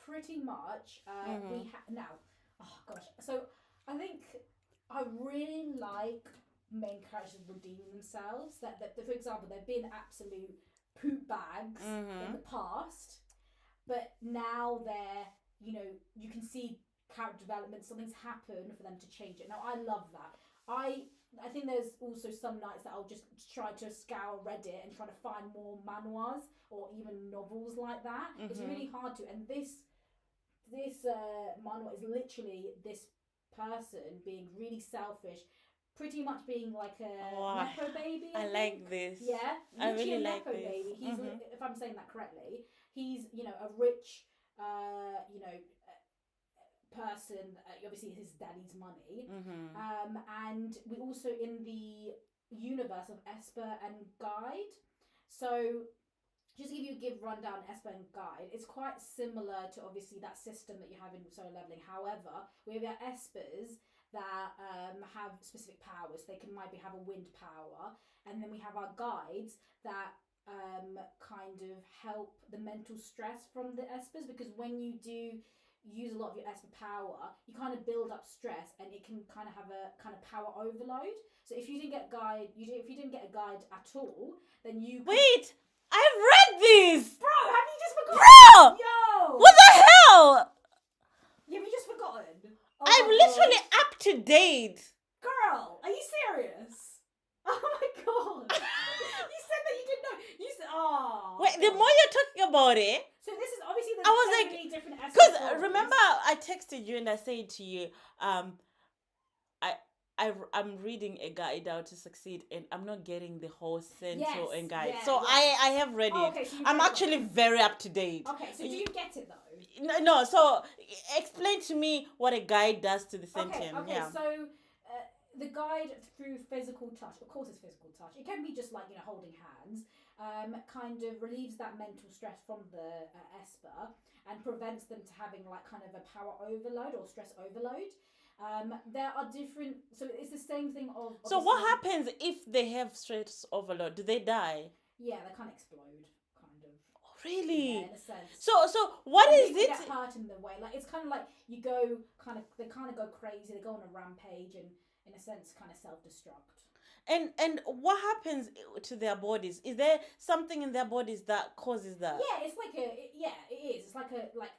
pretty much, we now... Oh, gosh. So... I think I really like main characters redeeming themselves. That for example, they've been absolute poop bags in the past, but now they're you can see character development, something's happened for them to change it. Now I love that. I think there's also some nights that I'll just try to scour Reddit and try to find more manhwas or even novels like that. It's really hard to. And this manhwa is literally this person being really selfish, pretty much being like a nepo baby. I like this. Yeah, I really a like nepo this. baby. He's if I'm saying that correctly, he's a rich person. Obviously, his daddy's money. And we also in the universe of Esper and Guide. So just to give you a rundown, Esper and Guide, it's quite similar to obviously that system that you have in solo leveling. However, we have our Espers that have specific powers. They can maybe have a wind power, and then we have our guides that kind of help the mental stress from the Espers, because when you do use a lot of your Esper power, you kind of build up stress, and it can kind of have a kind of power overload. So if you didn't get if you didn't get a guide at all, then you wait. I've read this! Bro, have you just forgotten? Bro! Yo! What the hell? Have you just forgotten? Oh I'm literally up to date. Girl, are you serious? Oh my god. You said that you didn't know. You said, oh. Wait, the more you're talking about it. So this is obviously I was like, different aspects. because remember I texted you and I said to you, I'm reading a guide how to succeed, and I'm not getting the whole central and guide. So I have read it. Okay, so I'm actually very up to date. Okay, so do you get it though? No. So explain to me what a guide does to the sentient. Okay. Yeah. So the guide through physical touch. Of course, it's physical touch. It can be just like holding hands. Kind of relieves that mental stress from the Esper and prevents them to having like kind of a power overload or stress overload. There are different, so it's the same thing of. So what happens if they have stress overload? Do they die? Yeah, they can't explode, kind of. Oh, really? Yeah, in a sense. So what is they it? Get hurt in the way, like it's kind of like you go they kind of go crazy. They go on a rampage and, in a sense, kind of self-destruct. And what happens to their bodies? Is there something in their bodies that causes that? Yeah, it's like it is. It's like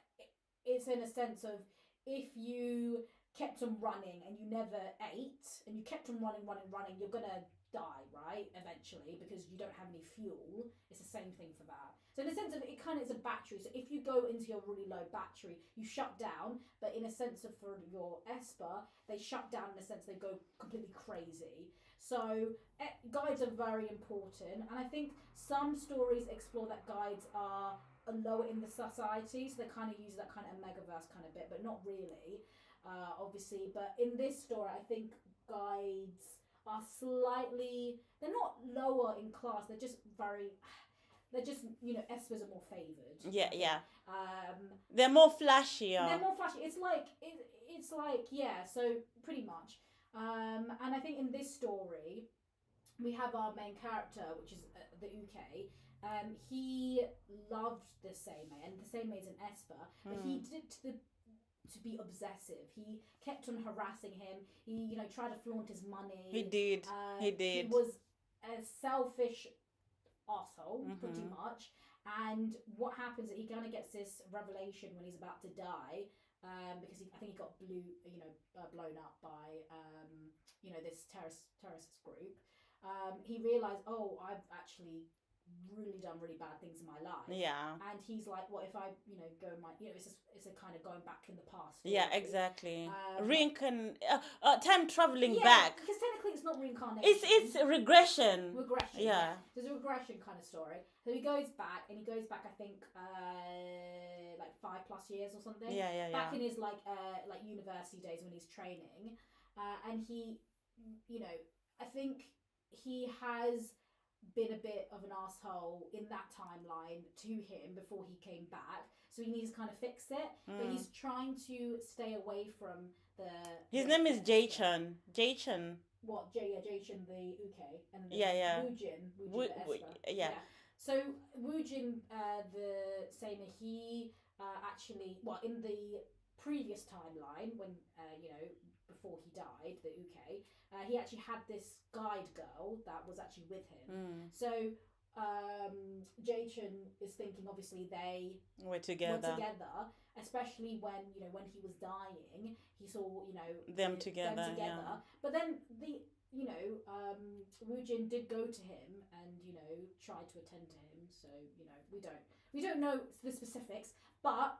it's in a sense of if you kept on running and you never ate and you kept on running, you're gonna die, right? Eventually, because you don't have any fuel. It's the same thing for that. So in a sense of it kind of is a battery. So if you go into your really low battery, you shut down. But in a sense of for your Esper, they shut down in a sense they go completely crazy. So guides are very important, and I think some stories explore that guides are lower in the society, so they kind of use that kind of megaverse kind of bit, but not really. Obviously, but in this story, I think guides are they're not lower in class, they're just Espers are more favoured. Yeah. They're more flashier. It's like yeah, so pretty much. And I think in this story, we have our main character, which is the Uke. He loved the Seimei, and the Seimei is an Esper, but he did it to be obsessive. He kept on harassing him. He, tried to flaunt his money. He did. He was a selfish asshole, pretty much. And what happens is he kind of gets this revelation when he's about to die, because I think he got blown up by this terrorist group. He realized, I've actually really done really bad things in my life. Yeah. And he's like, what if I, go it's a kind of going back in the past. Story. Yeah, exactly. Time traveling back. Because technically it's not reincarnation. It's regression. Yeah. There's a regression kind of story. So he goes back, I think, like 5+ years or something. Yeah. Back in his like university days when he's training, and he, I think he has been a bit of an asshole in that timeline to him before he came back, so he needs to kind of fix it. But he's trying to stay away from the. His name is Jae-chun. What Jae-chun the Uke and then Woojin the Esper. Yeah. So Woojin the Seimei, he actually in the previous timeline when before he died, the Uke, he actually had this guide girl that was actually with him. So Jae-chun is thinking, obviously they were together, especially when when he was dying, he saw Them together, yeah. But then Woojin did go to him and try to attend to him. So we don't know the specifics, but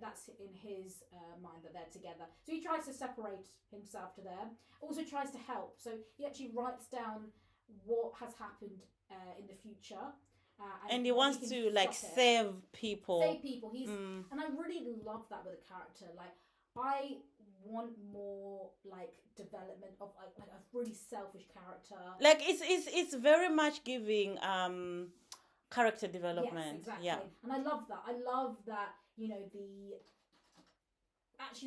that's in his mind that they're together. So he tries to separate himself to them. Also tries to help. So he actually writes down what has happened in the future. And he wants to like save people. Save people. And I really love that with a character. Like I want more like development of like a really selfish character. Like it's very much giving character development. Yes, exactly. Yeah. And I love that. I love that the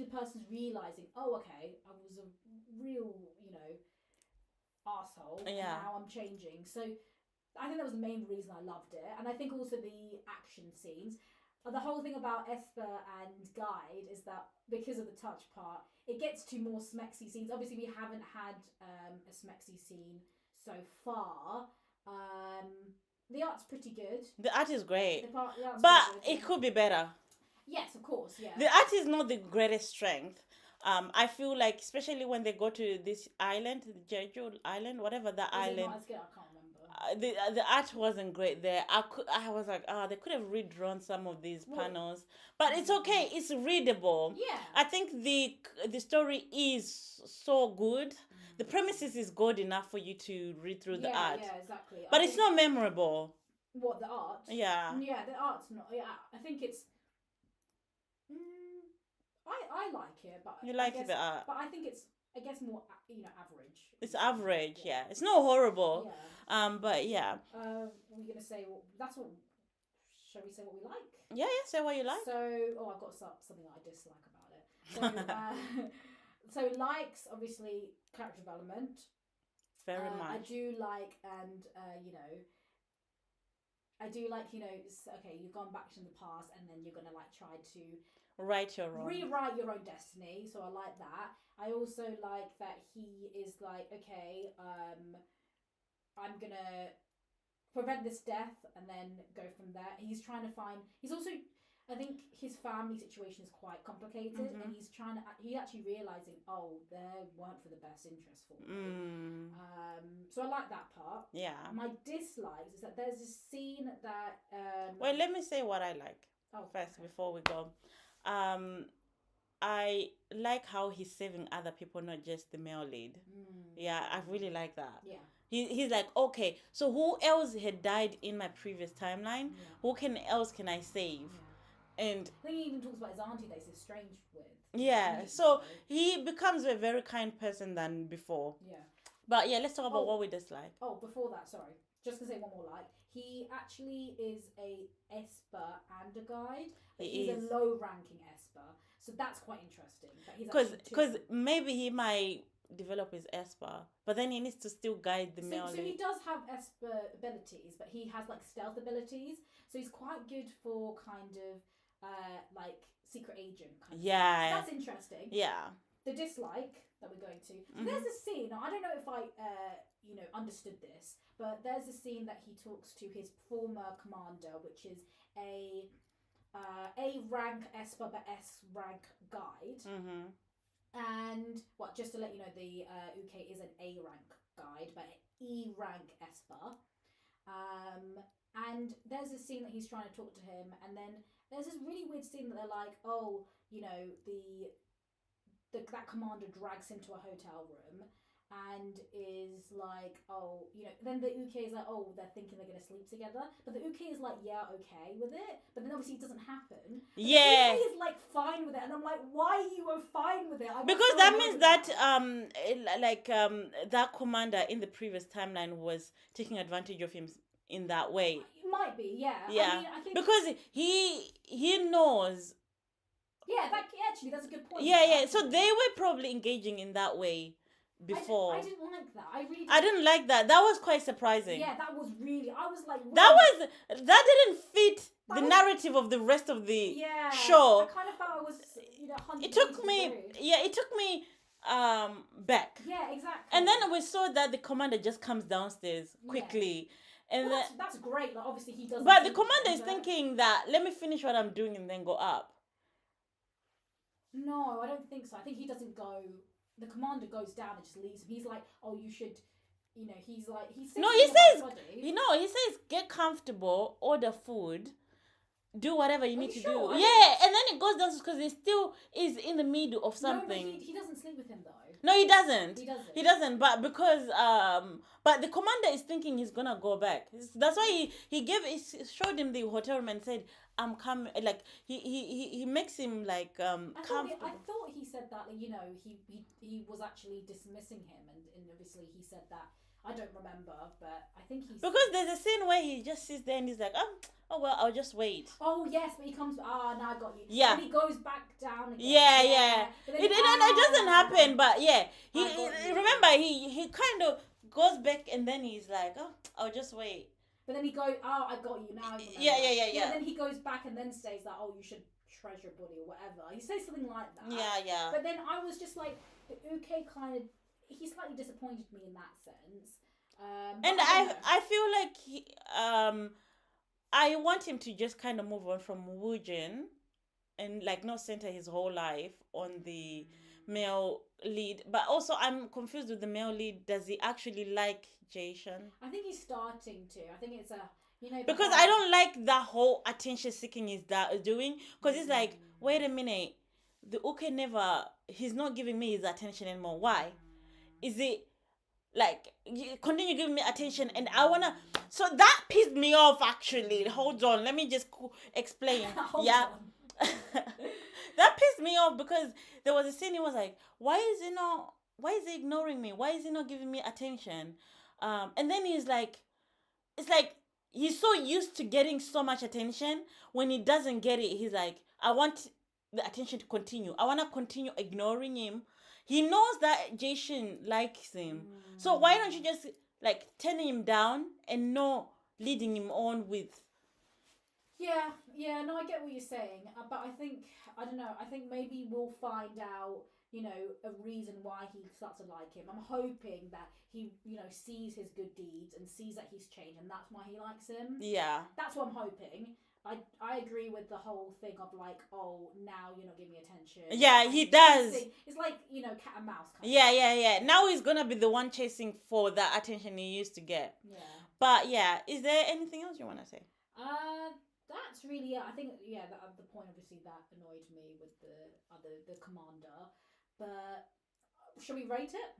person's realizing, oh, okay, I was a real arsehole. Yeah. And now I'm changing. So I think that was the main reason I loved it. And I think also the action scenes. The whole thing about Esper and Guide is that because of the touch part, it gets to more smexy scenes. Obviously, we haven't had a smexy scene so far. The art's pretty good. The art is great. But it could be better. Yes, of course, yeah. The art is not the greatest strength. I feel like, especially when they go to this island, the Jeju Island, whatever the island. Not as good? I can't remember. The art wasn't great there. I was like, they could have redrawn some of these panels, but it's okay. It's readable. Yeah. I think the story is so good. The premises is good enough for you to read through the art. Yeah, exactly. But it's not memorable. What, the art? Yeah. Yeah, the art's not. Yeah, I think it's. I like it, but you like the art. But I think it's, I guess, more average. It's average, yeah. It's not horrible. Yeah. But yeah. We're gonna say that's what. Shall we say what we like? Yeah. Say what you like. So, I've got something that I dislike about it. So, so likes, obviously, character development. Very much. I do like, and okay, you've gone back to the past, and then you're gonna like try to rewrite your own destiny. So I like that. I also like that he is like, okay, I'm gonna prevent this death and then go from there. He's trying to find. He's also, I think his family situation is quite complicated, and he's actually realizing, oh, they weren't for the best interest for me. So I like that part. Yeah. My dislikes is that there's a scene that. Well, let me say what I like first before we go. I like how he's saving other people, not just the male lead. Yeah, I really like that. Yeah. He's like, okay, so who else had died in my previous timeline? Who else can I save? Yeah. And I think he even talks about his auntie that he's estranged with. Yeah, so he becomes a very kind person than before. Yeah. But yeah, let's talk about what we dislike. Oh, before that, sorry. Just to say one more like. He actually is a Esper and a Guide. But he's a low-ranking Esper. So that's quite interesting. Because maybe he might develop his Esper, but then he needs to still guide the male. So he does have Esper abilities, but he has like stealth abilities. So he's quite good for kind of like secret agent kind of thing. So that's interesting. Yeah. The dislike that we're going to. So there's a scene. Now, I don't know if I understood this, but there's a scene that he talks to his former commander, which is a rank Esper but S rank Guide. And just to let you know, the Uke is an A rank Guide but E rank Esper. And there's a scene that he's trying to talk to him, and then there's this really weird scene that they're like, oh, that commander drags him to a hotel room and is like, oh, then the Uke is like, oh, they're thinking they're going to sleep together. But the Uke is like, yeah, okay with it. But then obviously it doesn't happen. Yeah. The Uke is like fine with it. And I'm like, why you were fine with it? Because that means that, that commander in the previous timeline was taking advantage of him in that way. It might be, yeah. Yeah. I think because he knows. Yeah, actually, that's a good point. Yeah. So they were probably engaging in that way before. I didn't like that. I didn't like that. That was quite surprising. Yeah, that was really. I was like. That didn't fit the narrative of the rest of the show. I kind of felt I was, It took me. Yeah, it took me back. Yeah, exactly. And then we saw that the commander just comes downstairs quickly. Yeah. And that's great. Like obviously he does. But the commander is thinking that let me finish what I'm doing and then go up. No, I don't think so. I think he doesn't go. The commander goes down and just leaves him. He's like, oh, you should, he's like, he says No, he something about says, study. he says get comfortable, order food, do whatever you Are need you to sure? do. I don't. Yeah, and then it goes down because he still is in the middle of No, but something. he doesn't sleep with him though. No, he doesn't. He doesn't. He doesn't. But because but the commander is thinking he's gonna go back. That's why he showed him the hotel room and said, "I'm coming." Like he makes him like comfortable. I thought he said that. Like, he was actually dismissing him, and obviously he said that. I don't remember, but I think he's Because there's a scene where he just sits there and he's like, oh well, I'll just wait. Oh yes, but he comes. Now I got you. Yeah. And he goes back down again. Yeah. It doesn't happen, but yeah, remember you. he kind of goes back and then he's like, oh, I'll just wait. But then he goes, I got you now. I remember. Yeah. Then he goes back and then says that, oh, you should treasure buddy or whatever. He says something like that. Yeah. But then I was just like, Uke kind of, he slightly disappointed me in that sense. And I feel like I want him to just kind of move on from Woojin and like not center his whole life on the male lead. But also I'm confused with the male lead. Does he actually like Jason? I think he's starting to. I think it's a because I don't like that whole attention seeking he's doing. Because it's like, wait a minute, the Uke he's not giving me his attention anymore. Why? Is it like you continue giving me attention and I wanna? So that pissed me off actually. Hold on, let me just explain. Yeah. That pissed me off because there was a scene. He was like, why is he ignoring me? Why is he not giving me attention? And then he's like, it's like he's so used to getting so much attention. When he doesn't get it, he's like, I want the attention to continue. I want to continue ignoring him. He knows that Jason likes him. So why don't you just like turn him down and not leading him on with? Yeah, no, I get what you're saying, but I don't know. I think maybe we'll find out, a reason why he starts to like him. I'm hoping that he, sees his good deeds and sees that he's changed, and that's why he likes him. Yeah, that's what I'm hoping. I agree with the whole thing of like, oh, now you're not giving me attention. Yeah, he does. It's like, cat and mouse kind Yeah. Now he's gonna be the one chasing for that attention he used to get. Yeah. But yeah, is there anything else you want to say? That's really it. I think the point obviously that annoyed me with the commander, but shall we rate it?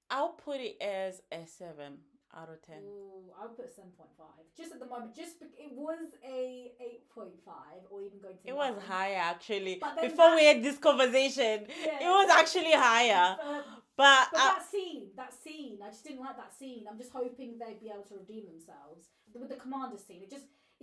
I'll put it as a 7 out of 10. Ooh, I would put a 7.5. Just at the moment, it was a 8.5 or even going to. It was higher actually. Before we had this conversation, it was actually higher. But that scene, I just didn't like that scene. I'm just hoping they'd be able to redeem themselves with the commander scene. It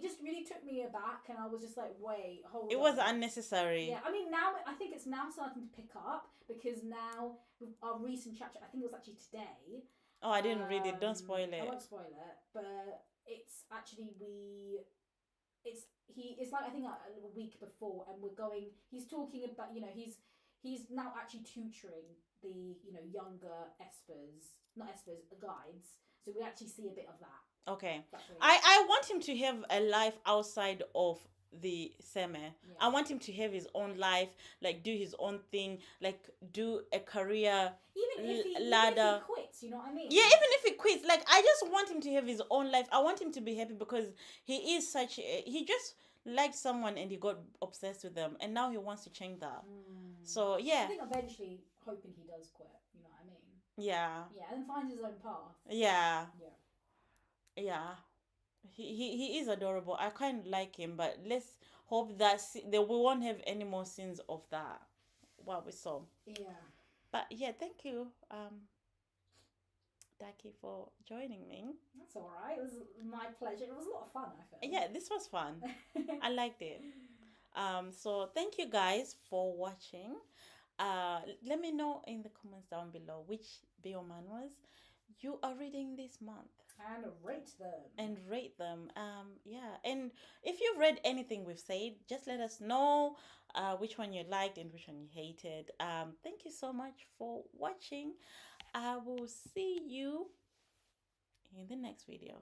just really took me aback, and I was just like, wait, hold on. It was unnecessary. Yeah, I mean, now I think it's now starting to pick up because now with our recent chapter, I think it was actually today. Oh, I didn't read it. Don't spoil it. I won't spoil it, but it's actually it's like I think a week before, and he's talking about he's now actually tutoring the younger not espers guides, so we actually see a bit of that. Okay. I want him to have a life outside of the seme. Yeah. I want him to have his own life, like do his own thing, like do a career ladder. Even if he quits, you know what I mean? Yeah, even if he quits, like I just want him to have his own life. I want him to be happy because he just liked someone and he got obsessed with them and now he wants to change that. So yeah. I think eventually hoping he does quit, you know what I mean? Yeah. Yeah, and finds his own path. Yeah. He is adorable. I kind of like him, but let's hope that we won't have any more scenes of that what we saw. Yeah. But yeah, thank you, Daki, for joining me. That's all right. It was my pleasure. It was a lot of fun, I felt. Yeah, this was fun. I liked it. So thank you guys for watching. Let me know in the comments down below which bio manhwas you are reading this month. And rate them. Yeah. And if you've read anything we've said, just let us know which one you liked and which one you hated. Thank you so much for watching. I will see you in the next video.